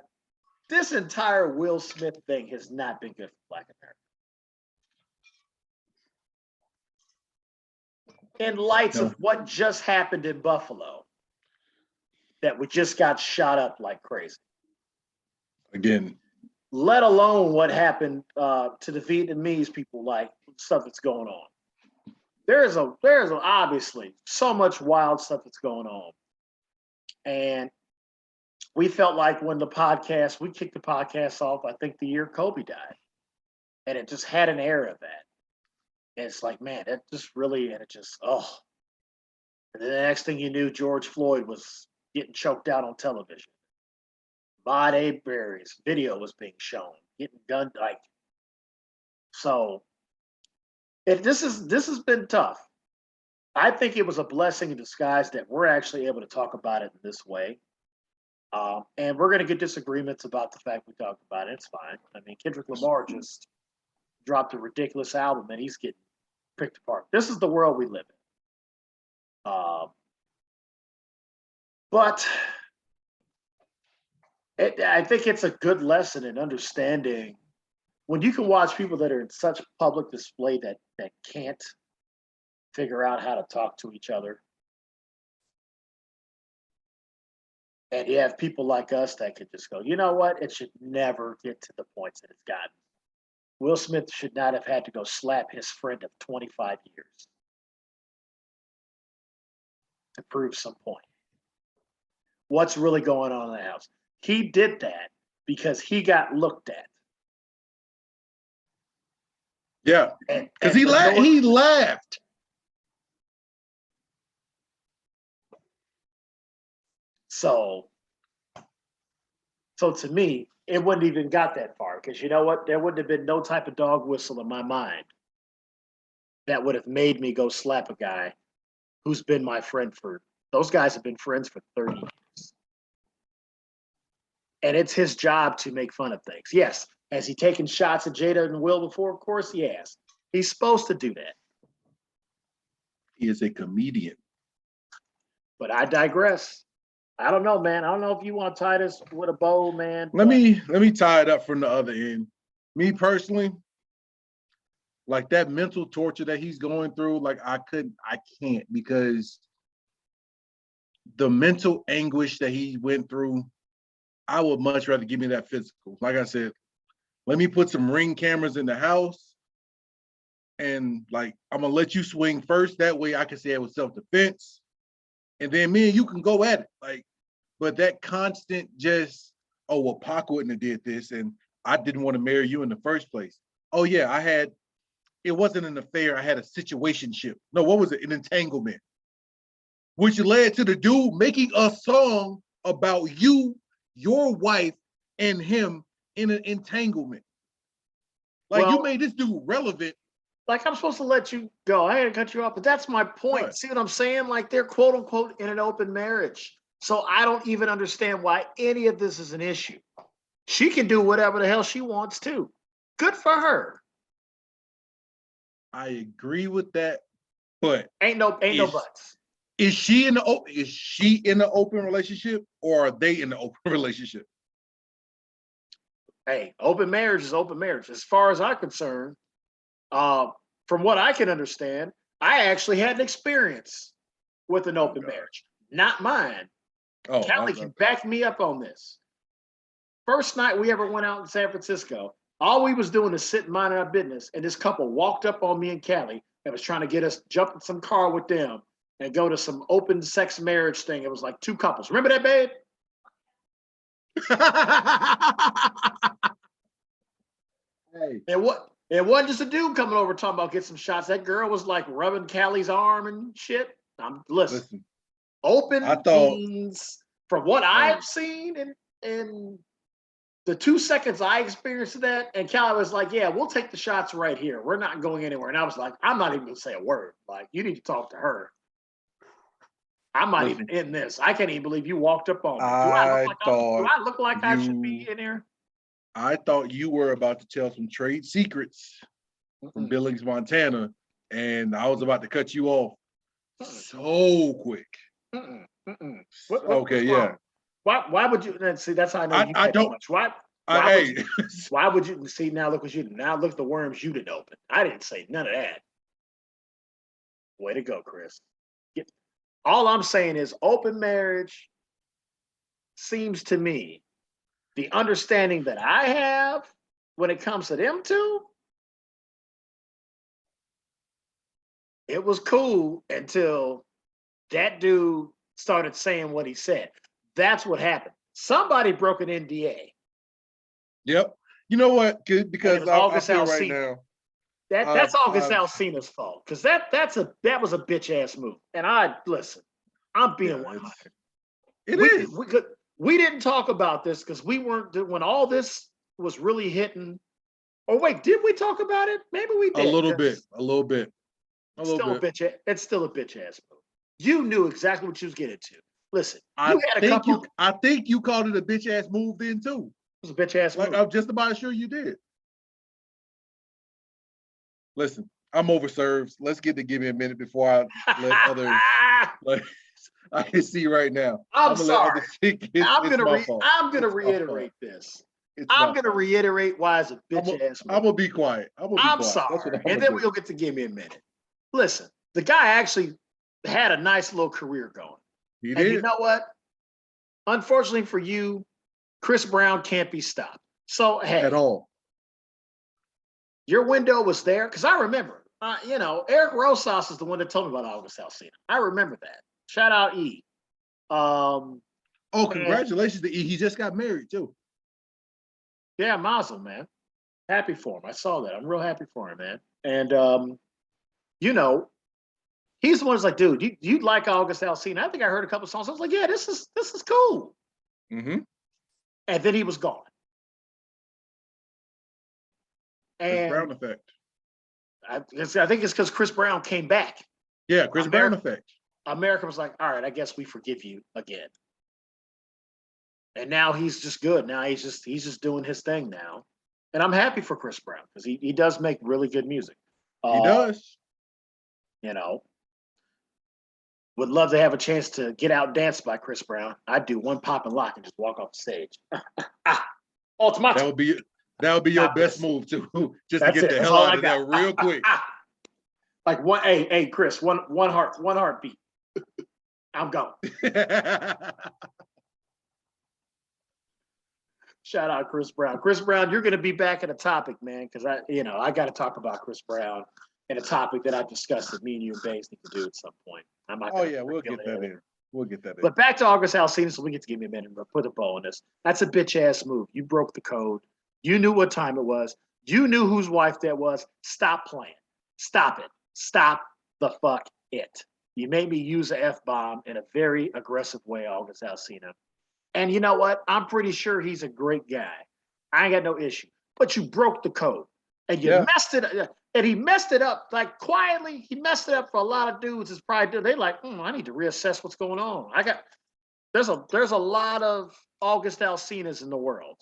[SPEAKER 2] this entire Will Smith thing has not been good for Black America. In light of what just happened in Buffalo, that we just got shot up like crazy.
[SPEAKER 1] Again.
[SPEAKER 2] Let alone what happened to the Vietnamese people, like stuff that's going on. There's obviously so much wild stuff that's going on. And we felt like when we kicked the podcast off, I think the year Kobe died. And it just had an air of that. And it's like, man, that just really, and it just, oh. And then the next thing you knew, George Floyd was getting choked out on television. Ahmaud Arbery's video was being shown, getting done. Like, so this has been tough. I think it was a blessing in disguise that we're actually able to talk about it in this way. And we're going to get disagreements about the fact we talked about it. It's fine. I mean, Kendrick Lamar just dropped a ridiculous album and he's getting picked apart. This is the world we live in. But I think it's a good lesson in understanding when you can watch people that are in such public display that can't figure out how to talk to each other. And you have people like us that could just go, you know what? It should never get to the points that it's gotten. Will Smith should not have had to go slap his friend of 25 years to prove some point. What's really going on in the house? He did that because he got looked at.
[SPEAKER 1] Yeah, because he
[SPEAKER 2] he
[SPEAKER 1] laughed.
[SPEAKER 2] So to me, it wouldn't even got that far because you know what? There wouldn't have been no type of dog whistle in my mind that would have made me go slap a guy who's been my friend for, those guys have been friends for 30 years. And it's his job to make fun of things. Yes. Has he taken shots at Jada and Will before? Of course he has. He's supposed to do that.
[SPEAKER 1] He is a comedian.
[SPEAKER 2] But I digress. I don't know, man. I don't know if you want to tie this with a bow, man.
[SPEAKER 1] Let me tie it up from the other end. Me personally, like that mental torture that he's going through, like I can't, because the mental anguish that he went through, I would much rather give me that physical. Like I said, let me put some Ring cameras in the house, and like I'm gonna let you swing first. That way I can say it was self-defense, and then me and you can go at it. Like, but that constant just, oh well, Pac wouldn't have did this, and I didn't want to marry you in the first place. Oh yeah, it wasn't an affair. I had a situationship. No, what was it? An entanglement, which led to the dude making a song about you, your wife, and him in an entanglement. Like, you made this dude relevant.
[SPEAKER 2] Like, I'm supposed to let you go. I had to cut you off, but that's my point. What? See what I'm saying? Like, they're quote unquote in an open marriage. So I don't even understand why any of this is an issue. She can do whatever the hell she wants to. Good for her.
[SPEAKER 1] I agree with that, but
[SPEAKER 2] ain't no buts.
[SPEAKER 1] Is she in the open relationship, or are they in the open relationship?
[SPEAKER 2] Hey, open marriage is open marriage. As far as I'm concerned, from what I can understand, I actually had an experience with an open marriage, not mine. Oh, Callie can back me up on this. First night we ever went out in San Francisco, all we was doing is sitting minding our business, and this couple walked up on me and Callie and was trying to get us jump in some car with them and go to some open sex marriage thing. It was like two couples. Remember that, babe? Hey. It wasn't just a dude coming over talking about get some shots. That girl was like rubbing Callie's arm and shit. Listen. Open means, from what I've seen in the 2 seconds I experienced that, and Callie was like, yeah, we'll take the shots right here. We're not going anywhere. And I was like, I'm not even gonna say a word. Like, you need to talk to her. I'm not even in this. I can't even believe you walked up on me. Do I look like I should be in here?
[SPEAKER 1] I thought you were about to tell some trade secrets from Billings, Montana, and I was about to cut you off so quick. Okay, yeah.
[SPEAKER 2] Why would you see? That's how I know you don't much. Why would you see? Now look what you did. Now look at the worms you didn't open. I didn't say none of that. Way to go, Chris. All I'm saying is open marriage seems to me, the understanding that I have when it comes to them two, it was cool until that dude started saying what he said. That's what happened. Somebody broke an NDA.
[SPEAKER 1] Yep. You know what? Because I feel right now.
[SPEAKER 2] That's August Alsina's fault. Because that was a bitch ass move. And I'm being 100.
[SPEAKER 1] It is.
[SPEAKER 2] We didn't talk about this because we weren't, when all this was really hitting. Oh wait, did we talk about it? Maybe we did.
[SPEAKER 1] A little bit.
[SPEAKER 2] It's still a bitch ass move. You knew exactly what you was getting to. Listen,
[SPEAKER 1] I think you called it a bitch ass move then too.
[SPEAKER 2] It was a bitch ass move.
[SPEAKER 1] I'm just about sure you did. Listen, I'm overserved. Let's give me a minute before I let others. I can see right now.
[SPEAKER 2] I'm sorry. I'm gonna reiterate this. I'm gonna reiterate why it's a bitch ass move.
[SPEAKER 1] I'm gonna be quiet.
[SPEAKER 2] I'm sorry. And then we'll get to give me a minute. Listen, the guy actually had a nice little career going.
[SPEAKER 1] He did.
[SPEAKER 2] And you know what? unfortunately for you, Chris Brown can't be stopped. So hey,
[SPEAKER 1] At all.
[SPEAKER 2] your window was there because I remember. Eric Rosas is the one that told me about August Alsina. I remember that. Shout out E.
[SPEAKER 1] Oh, congratulations to E. He just got married too.
[SPEAKER 2] Yeah, Mazel, man. Happy for him. I saw that. I'm real happy for him, man. And he's the one who's like, dude, you like August Alsina? I think I heard a couple songs. I was like, yeah, this is cool.
[SPEAKER 1] Mm-hmm.
[SPEAKER 2] And then he was gone.
[SPEAKER 1] Chris Brown
[SPEAKER 2] And
[SPEAKER 1] effect.
[SPEAKER 2] I think it's because Chris Brown came back.
[SPEAKER 1] Yeah, Chris Brown effect.
[SPEAKER 2] America was like, all right, I guess we forgive you again. And now he's just good. Now he's just doing his thing now. And I'm happy for Chris Brown because he does make really good music.
[SPEAKER 1] He does.
[SPEAKER 2] Would love to have a chance to get out danced by Chris Brown. I'd do one pop and lock and just walk off the stage. Ultimate.
[SPEAKER 1] That would be your best move too, just to get the hell out of there real quick.
[SPEAKER 2] Like one, hey, Chris, one heartbeat. I'm gone. Shout out Chris Brown. Chris Brown, you're going to be back in a topic, man, because I got to talk about Chris Brown and a topic that I've discussed that me and you and Bays need to do at some point.
[SPEAKER 1] We'll get that in. We'll get that in.
[SPEAKER 2] But back to August Alsina, so we get to give me a minute to put a bow on this. That's a bitch ass move. You broke the code. You knew what time it was. You knew whose wife that was. Stop playing. Stop it. Stop the fuck it. You made me use an F-bomb in a very aggressive way, August Alsina. And you know what? I'm pretty sure he's a great guy. I ain't got no issue. But you broke the code. And you messed it up. And he messed it up like quietly. He messed it up for a lot of dudes. It's probably they like, I need to reassess what's going on. There's a lot of August Alsinas in the world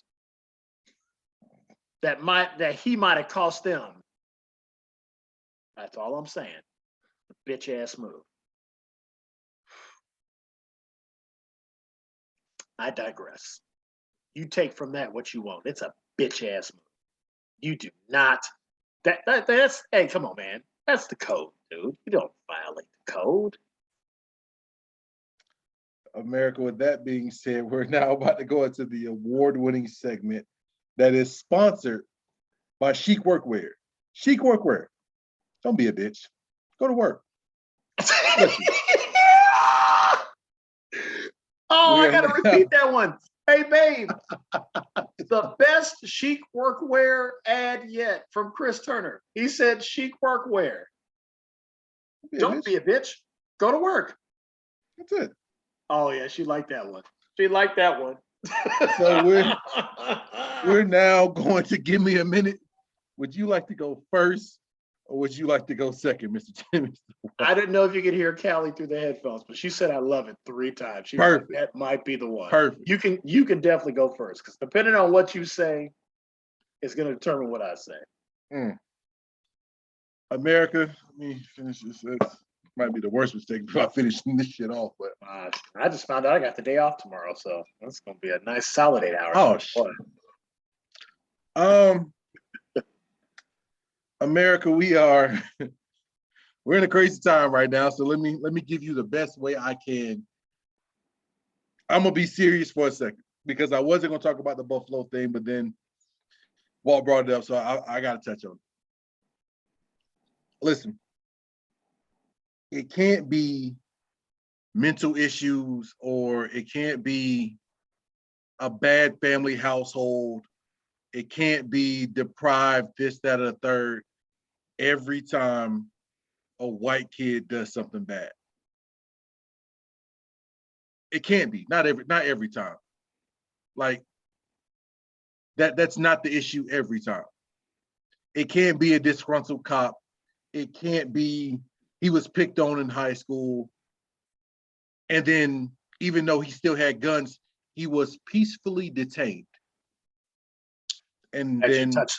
[SPEAKER 2] that he might have cost them. That's all I'm saying. A bitch ass move. I digress. You take from that what you want. It's a bitch ass move. You do not. That's hey, come on, man. That's the code, dude. You don't violate the code.
[SPEAKER 1] America, with that being said, we're now about to go into the award-winning segment that is sponsored by Chic Workwear. Chic Workwear. Don't be a bitch. Go to work.
[SPEAKER 2] I gotta repeat that one. Hey, babe, the best Chic Workwear ad yet from Chris Turner. He said Chic Workwear. Don't be a bitch. Go to work.
[SPEAKER 1] That's it.
[SPEAKER 2] Oh, yeah, she liked that one. She liked that one.
[SPEAKER 1] So we're now going to give me a minute. Would you like to go first? Or would you like to go second, Mr. Jimmy?
[SPEAKER 2] I didn't know if you could hear Callie through the headphones, but she said I love it 3 times. She
[SPEAKER 1] Perfect.
[SPEAKER 2] Like, that might be the one.
[SPEAKER 1] Perfect.
[SPEAKER 2] You can definitely go first because depending on what you say, it's going to determine what I say.
[SPEAKER 1] America, let me finish this. This might be the worst mistake about finishing this shit off, but
[SPEAKER 2] I just found out I got the day off tomorrow, so that's going to be a nice solid 8 hours.
[SPEAKER 1] Oh shit. America, we're in a crazy time right now. So let me give you the best way I can. I'm gonna be serious for a second because I wasn't gonna talk about the Buffalo thing, but then Walt brought it up, so I gotta touch on it. Listen, it can't be mental issues or it can't be a bad family household. It can't be deprived, this, that, or the third, every time a white kid does something bad. It can't be, not every time. Like that's not the issue every time. It can't be a disgruntled cop. It can't be he was picked on in high school. And then even though he still had guns, he was peacefully detained. And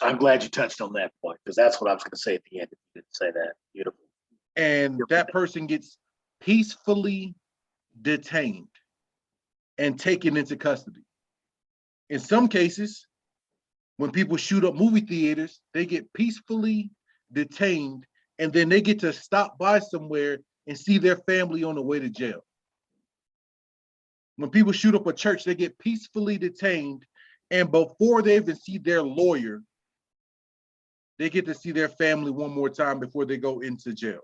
[SPEAKER 2] I'm glad you touched on that point because that's what I was going to say at the end. You didn't say that. Beautiful.
[SPEAKER 1] And that person gets peacefully detained and taken into custody. In some cases, when people shoot up movie theaters, they get peacefully detained and then they get to stop by somewhere and see their family on the way to jail. When people shoot up a church, they get peacefully detained, and before they even see their lawyer, they get to see their family one more time before they go into jail.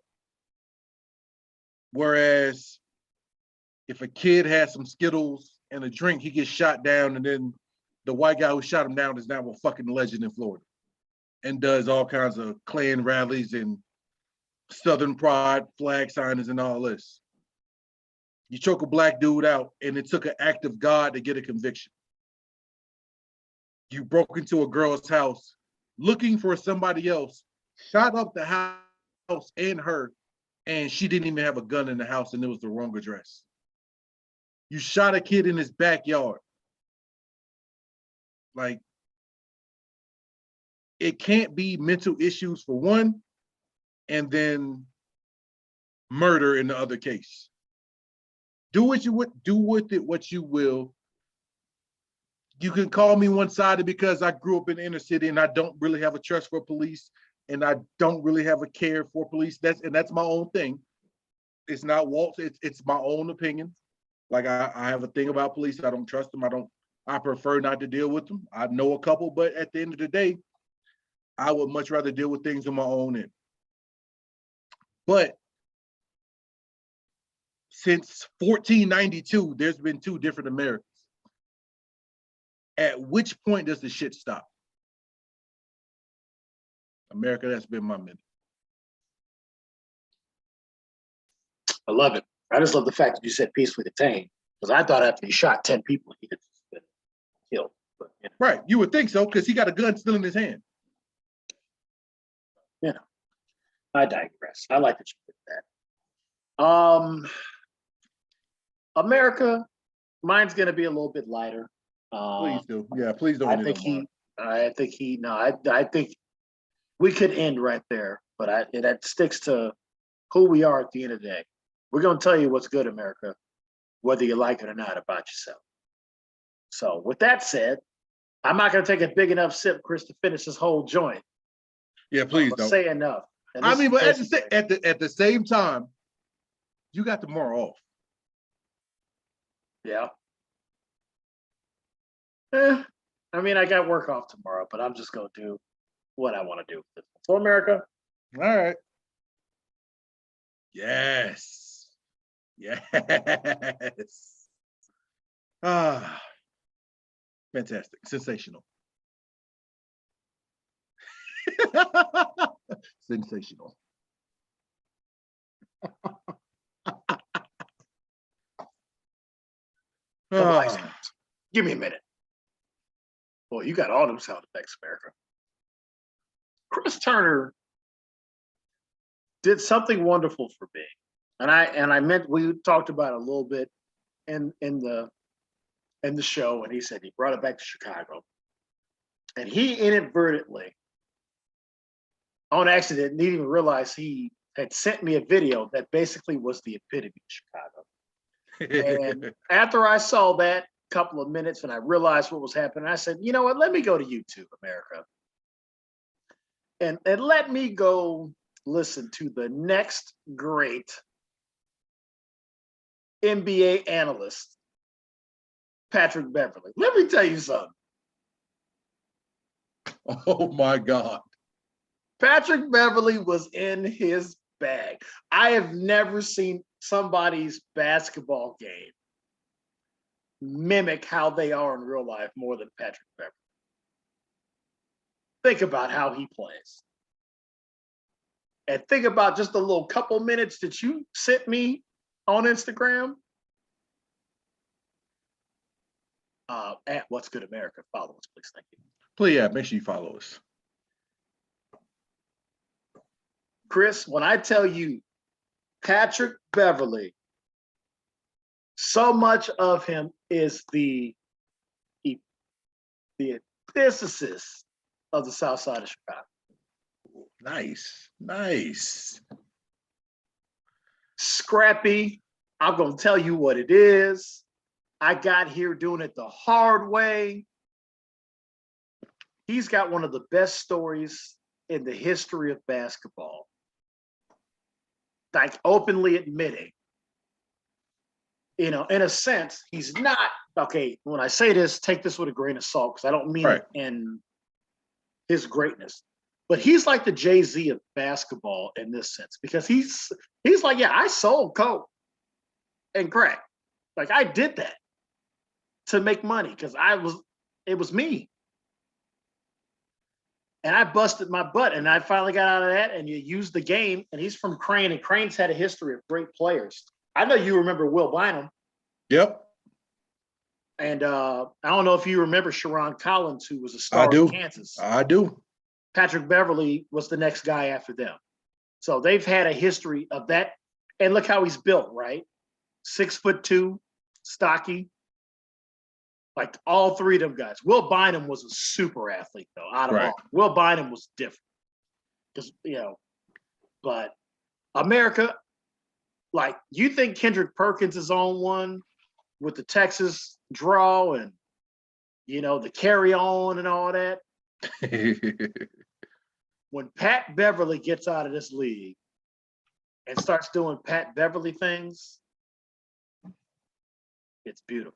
[SPEAKER 1] Whereas if a kid has some Skittles and a drink, he gets shot down, and then the white guy who shot him down is now a fucking legend in Florida and does all kinds of Klan rallies and Southern pride flag signings and all this. You choke a black dude out, and it took an act of God to get a conviction. You broke into a girl's house looking for somebody else, shot up the house and her, and she didn't even have a gun in the house, and it was the wrong address. You shot a kid in his backyard. Like, it can't be mental issues for one, and then murder in the other case. Do what you would, do with it what you will. You can call me one-sided because I grew up in the inner city and I don't really have a trust for police, and I don't really have a care for police. That's my own thing. It's not Walt's, it's my own opinion. Like, I have a thing about police. I don't trust them. I prefer not to deal with them. I know a couple, but at the end of the day, I would much rather deal with things on my own end. But since 1492, there's been two different Americas. At which point does the shit stop? America, that's been my minute.
[SPEAKER 2] I love it. I just love the fact that you said peacefully detained, because I thought after he shot 10 people, he had been killed. But, you know.
[SPEAKER 1] Right, you would think so, because he got a gun still in his hand.
[SPEAKER 2] You know, I digress. I like that you did that. America, mine's gonna be a little bit lighter.
[SPEAKER 1] Please do. Yeah, please don't.
[SPEAKER 2] I think we could end right there, but that sticks to who we are at the end of the day. We're gonna tell you what's good, America, whether you like it or not, about yourself. So with that said, I'm not gonna take a big enough sip, Chris, to finish this whole joint.
[SPEAKER 1] Yeah, please don't.
[SPEAKER 2] Say enough.
[SPEAKER 1] I mean, but at the same time, you got tomorrow off.
[SPEAKER 2] Yeah. I mean, I got work off tomorrow, but I'm just gonna do what I want to do for America.
[SPEAKER 1] All right. Yes. Yes. Ah, fantastic. Sensational. Sensational.
[SPEAKER 2] Give me a minute. Boy, you got all them sound effects, America. Chris Turner did something wonderful for me. And I meant, we talked about it a little bit in the show, and he said he brought it back to Chicago. And he inadvertently, on accident, didn't even realize he had sent me a video that basically was the epitome of Chicago. And after I saw that couple of minutes and I realized what was happening, I said, you know what, let me go to YouTube, America. And let me go listen to the next great NBA analyst, Patrick Beverley. Let me tell you something.
[SPEAKER 1] Oh my God.
[SPEAKER 2] Patrick Beverley was in his bag. I have never seen somebody's basketball game mimic how they are in real life more than Patrick Beverley. Think about how he plays. And think about just the little couple minutes that you sent me on Instagram. At What's Good America. Follow us, please. Thank you.
[SPEAKER 1] Please, yeah, make sure you follow us.
[SPEAKER 2] Chris, when I tell you Patrick Beverley, so much of him is the antithesis of the South Side of Chicago.
[SPEAKER 1] Nice, nice.
[SPEAKER 2] Scrappy. I'm going to tell you what it is. I got here doing it the hard way. He's got one of the best stories in the history of basketball. Like openly admitting in a sense, he's not okay. When I say this, take this with a grain of salt because I don't mean it in his greatness. But he's like the Jay-Z of basketball in this sense because he's like, yeah, I sold coke and crack. Like I did that to make money because it was me. And I busted my butt and I finally got out of that and you used the game. And he's from Crane and Crane's had a history of great players. I know you remember Will Bynum.
[SPEAKER 1] Yep.
[SPEAKER 2] And I don't know if you remember Sharon Collins, who was a star in Kansas.
[SPEAKER 1] I do.
[SPEAKER 2] Patrick Beverly was the next guy after them. So they've had a history of that. And look how he's built, right? 6'2", stocky. Like all three of them guys. Will Bynum was a super athlete, though, out of all. Will Bynum was different. Because, but America, like, you think Kendrick Perkins is on one with the Texas draw and, the carry on and all that? When Pat Beverly gets out of this league and starts doing Pat Beverly things, it's beautiful.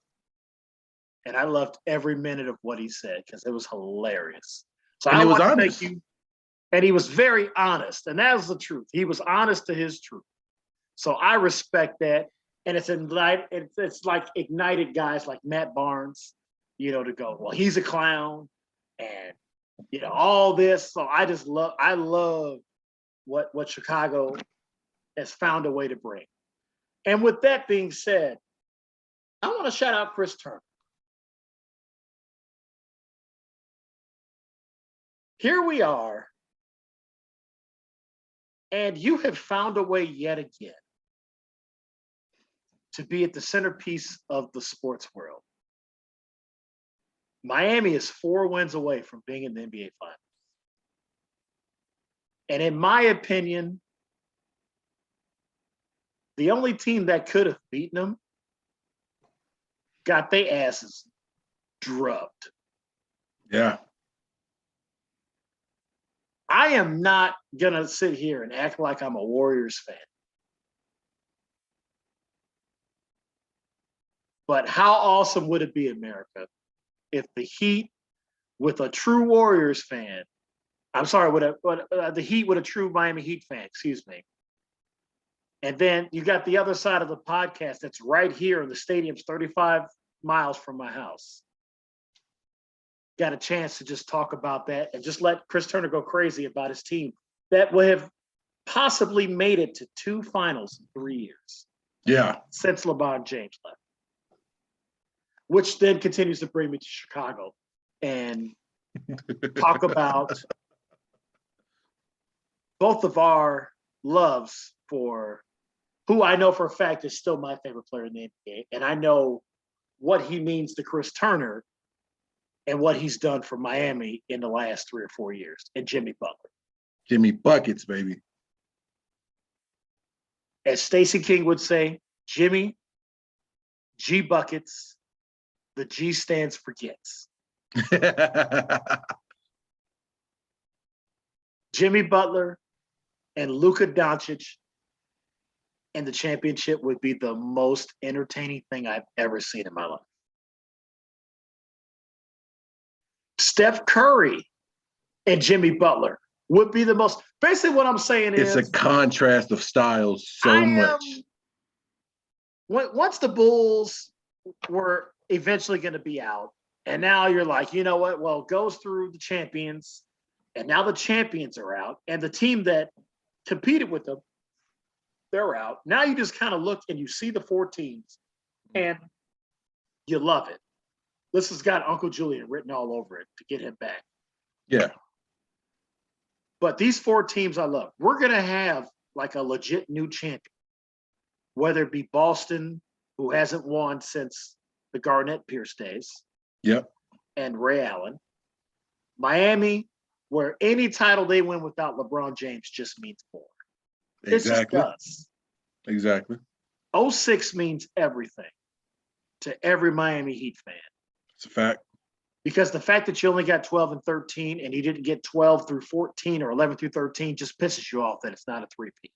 [SPEAKER 2] And I loved every minute of what he said because it was hilarious. So I want to thank you. And he was very honest. And that was the truth. He was honest to his truth. So I respect that. And it's like ignited guys like Matt Barnes, to go, well, he's a clown and, all this. So I love what Chicago has found a way to bring. And with that being said, I want to shout out Chris Turner. Here we are, and you have found a way yet again to be at the centerpiece of the sports world. Miami is 4 wins away from being in the NBA Finals. And in my opinion, the only team that could have beaten them got their asses drubbed.
[SPEAKER 1] Yeah.
[SPEAKER 2] I am not going to sit here and act like I'm a Warriors fan. But how awesome would it be, America, if the Heat with a true Warriors fan, the Heat with a true Miami Heat fan, excuse me. And then you got the other side of the podcast that's right here in the stadium's 35 miles from my house. Got a chance to just talk about that and just let Chris Turner go crazy about his team that would have possibly made it to 2 finals in 3 years.
[SPEAKER 1] Yeah.
[SPEAKER 2] Since LeBron James left. Which then continues to bring me to Chicago and talk about both of our loves for who I know for a fact is still my favorite player in the NBA. And I know what he means to Chris Turner and what he's done for Miami in the last 3 or 4 years, and Jimmy Butler.
[SPEAKER 1] Jimmy Buckets, baby.
[SPEAKER 2] As Stacey King would say, Jimmy G Buckets, the G stands for gets. Jimmy Butler and Luka Doncic and the championship would be the most entertaining thing I've ever seen in my life. Steph Curry and Jimmy Butler would be the most. Basically, what I'm saying is
[SPEAKER 1] it's a contrast of styles so much.
[SPEAKER 2] Once the Bulls were eventually going to be out, and now you're like, you know what? Well, it goes through the champions, and now the champions are out, and the team that competed with them, they're out. Now you just kind of look and you see the 4 teams, and you love it. This has got Uncle Julian written all over it to get him back.
[SPEAKER 1] Yeah.
[SPEAKER 2] But these 4 teams I love. We're going to have like a legit new champion, whether it be Boston, who hasn't won since the Garnett Pierce days.
[SPEAKER 1] Yep.
[SPEAKER 2] And Ray Allen. Miami, where any title they win without LeBron James just means more.
[SPEAKER 1] Exactly.
[SPEAKER 2] It just does.
[SPEAKER 1] Exactly.
[SPEAKER 2] 06 means everything to every Miami Heat fan.
[SPEAKER 1] It's a fact.
[SPEAKER 2] Because the fact that you only got 12 and 13 and you didn't get 12 through 14 or 11 through 13 just pisses you off that it's not a 3-peat.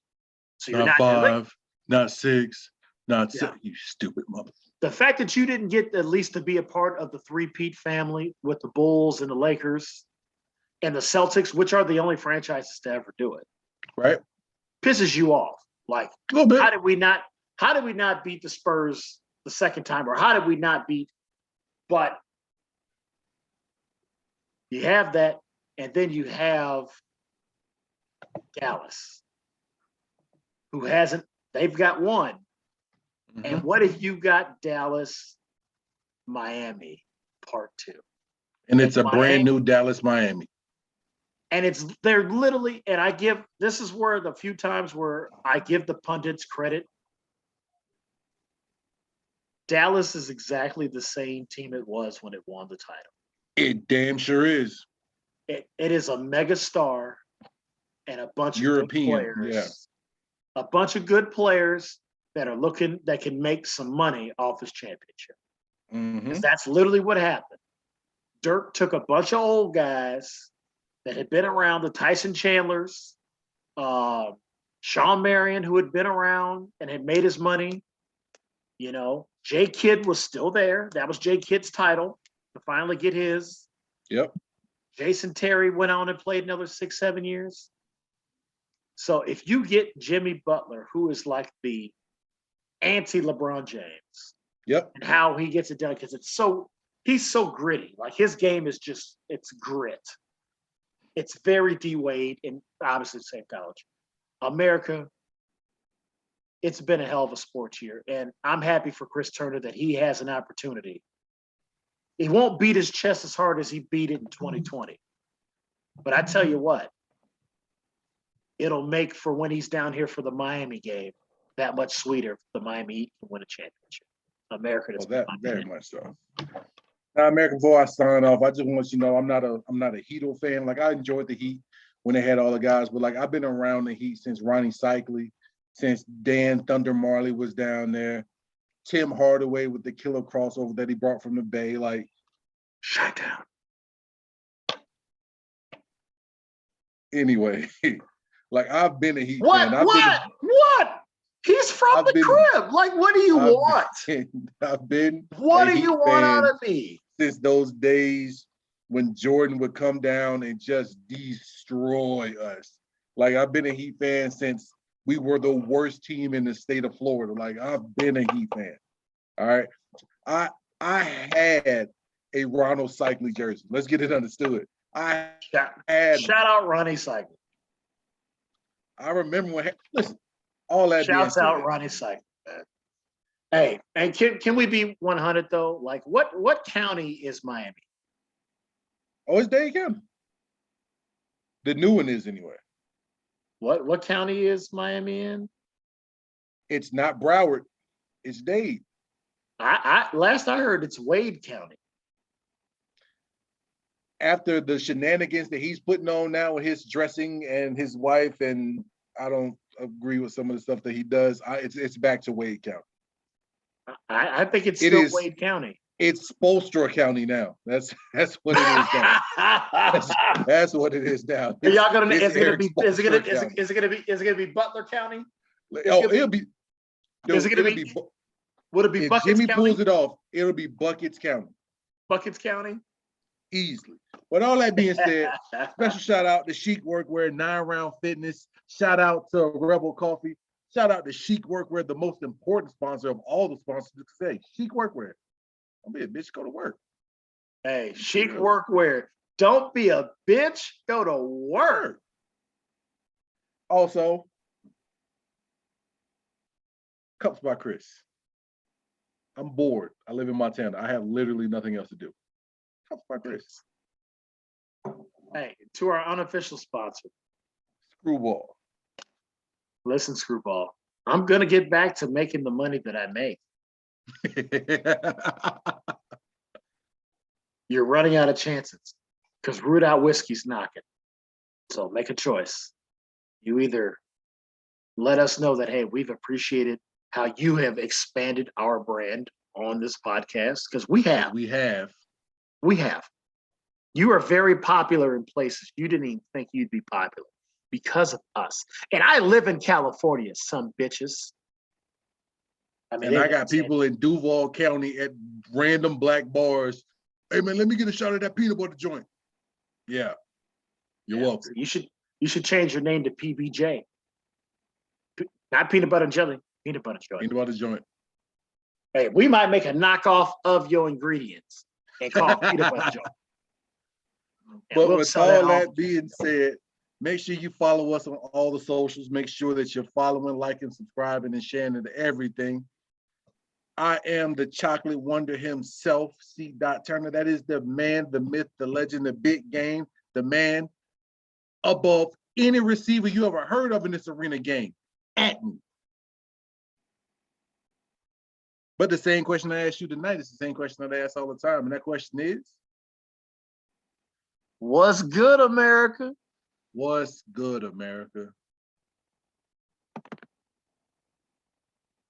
[SPEAKER 2] So you're
[SPEAKER 1] not 5, not 6, No, it's you stupid mother.
[SPEAKER 2] The fact that you didn't get at least to be a part of the three-peat family with the Bulls and the Lakers and the Celtics, which are the only franchises to ever do it,
[SPEAKER 1] right?
[SPEAKER 2] Pisses you off. Like,
[SPEAKER 1] a little bit.
[SPEAKER 2] How did we not beat the Spurs the second time? Or how did we not beat? But you have that, and then you have Dallas, who hasn't, they've got one. Mm-hmm. And what if you got Dallas, Miami, part 2?
[SPEAKER 1] And it's a brand new Dallas, Miami.
[SPEAKER 2] And they're literally, and this is where the few times where I give the pundits credit. Dallas is exactly the same team it was when it won the title.
[SPEAKER 1] It damn sure is.
[SPEAKER 2] It is a mega star and a bunch of European good players. Yeah. A bunch of good players that can make some money off this championship. Mm-hmm. That's literally what happened. Dirk took a bunch of old guys that had been around, the Tyson Chandlers, Shawn Marion, who had been around and had made his money. You know, Jay Kidd was still there. That was Jay Kidd's title to finally get his.
[SPEAKER 1] Yep.
[SPEAKER 2] Jason Terry went on and played another 6-7 years. So if you get Jimmy Butler, who is like the anti-LeBron James,
[SPEAKER 1] yep,
[SPEAKER 2] and how he gets it done, because he's so gritty. Like his game is it's grit. It's very D-Wade, and obviously same college. America, it's been a hell of a sports year, and I'm happy for Chris Turner that he has an opportunity. He won't beat his chest as hard as he beat it in 2020. But I tell you what, it'll make for when he's down here for the Miami game that much sweeter if the Miami Heat can win a championship. America does
[SPEAKER 1] that very much so. Now, American, before I sign off, I just want you to know I'm not a Heato fan. Like I enjoyed the Heat when they had all the guys, but like I've been around the Heat since Ronnie Cycli, since Dan Thunder Marley was down there, Tim Hardaway with the killer crossover that he brought from the Bay. Like, shut down. Anyway, like I've been a Heat fan.
[SPEAKER 2] What? He's from the crib. Like, what do you want? What do you want out of me?
[SPEAKER 1] Since those days when Jordan would come down and just destroy us. Like, I've been a Heat fan since we were the worst team in the state of Florida. Like, I've been a Heat fan. All right. I had a Ronald Cycli jersey. Let's get it understood.
[SPEAKER 2] Shout out Ronnie Cycli.
[SPEAKER 1] I remember when, listen, all that.
[SPEAKER 2] Shouts out Ronnie Cycli. Hey, and can we be 100 though? Like, what county is Miami?
[SPEAKER 1] Oh, it's Dade County. The new one is anyway.
[SPEAKER 2] What county is Miami in?
[SPEAKER 1] It's not Broward. It's Dade.
[SPEAKER 2] Last I heard, it's Wade County.
[SPEAKER 1] After the shenanigans that he's putting on now with his dressing and his wife, and I don't agree with some of the stuff that he does. It's back to Wade County.
[SPEAKER 2] I think it's still Wade County.
[SPEAKER 1] It's Spolstra County now. That's what it is now. that's what it is now.
[SPEAKER 2] Are y'all gonna? Is it gonna be Butler County?
[SPEAKER 1] It'll be.
[SPEAKER 2] Is it gonna be? Would it be
[SPEAKER 1] if
[SPEAKER 2] Buckets
[SPEAKER 1] Jimmy
[SPEAKER 2] County?
[SPEAKER 1] Pulls it off, it'll be Buckets County.
[SPEAKER 2] Buckets County?
[SPEAKER 1] Easily. But all that being said, special shout out to Chic Workwear, 9 Round Fitness. Shout out to Rebel Coffee. Shout out to Chic Workwear, the most important sponsor of all the sponsors today. Chic Workwear. Don't be a bitch, go to work.
[SPEAKER 2] Hey, Chic Workwear. Don't be a bitch, go to work.
[SPEAKER 1] Also, Cups by Chris. I'm bored. I live in Montana. I have literally nothing else to do. Cups by Chris.
[SPEAKER 2] Hey, to our unofficial sponsor.
[SPEAKER 1] Screwball.
[SPEAKER 2] Listen, Screwball. I'm going to get back to making the money that I make. You're running out of chances because Root Out Whiskey's knocking. So make a choice. You either let us know that, hey, we've appreciated how you have expanded our brand on this podcast, because we have. You are very popular in places you didn't even think you'd be popular because of us. And I live in California, some bitches. I mean,
[SPEAKER 1] And I
[SPEAKER 2] they've
[SPEAKER 1] got people in Duval County at random black bars. Hey man, let me get a shot of that peanut butter joint. Yeah, you're welcome.
[SPEAKER 2] You should change your name to PBJ. Not peanut butter and jelly, peanut butter joint.
[SPEAKER 1] Peanut butter joint.
[SPEAKER 2] Hey, we might make a knockoff of your ingredients and call it peanut butter joint.
[SPEAKER 1] But with all that being said, make sure you follow us on all the socials. Make sure that you're following, liking, subscribing, and sharing it to everything. I am the chocolate wonder himself, C. Turner. That is the man, the myth, the legend, the big game, the man above any receiver you ever heard of in this arena game. At me. But the same question I asked you tonight is the same question that I ask all the time. And that question is,
[SPEAKER 2] what's good, America?
[SPEAKER 1] What's good, America?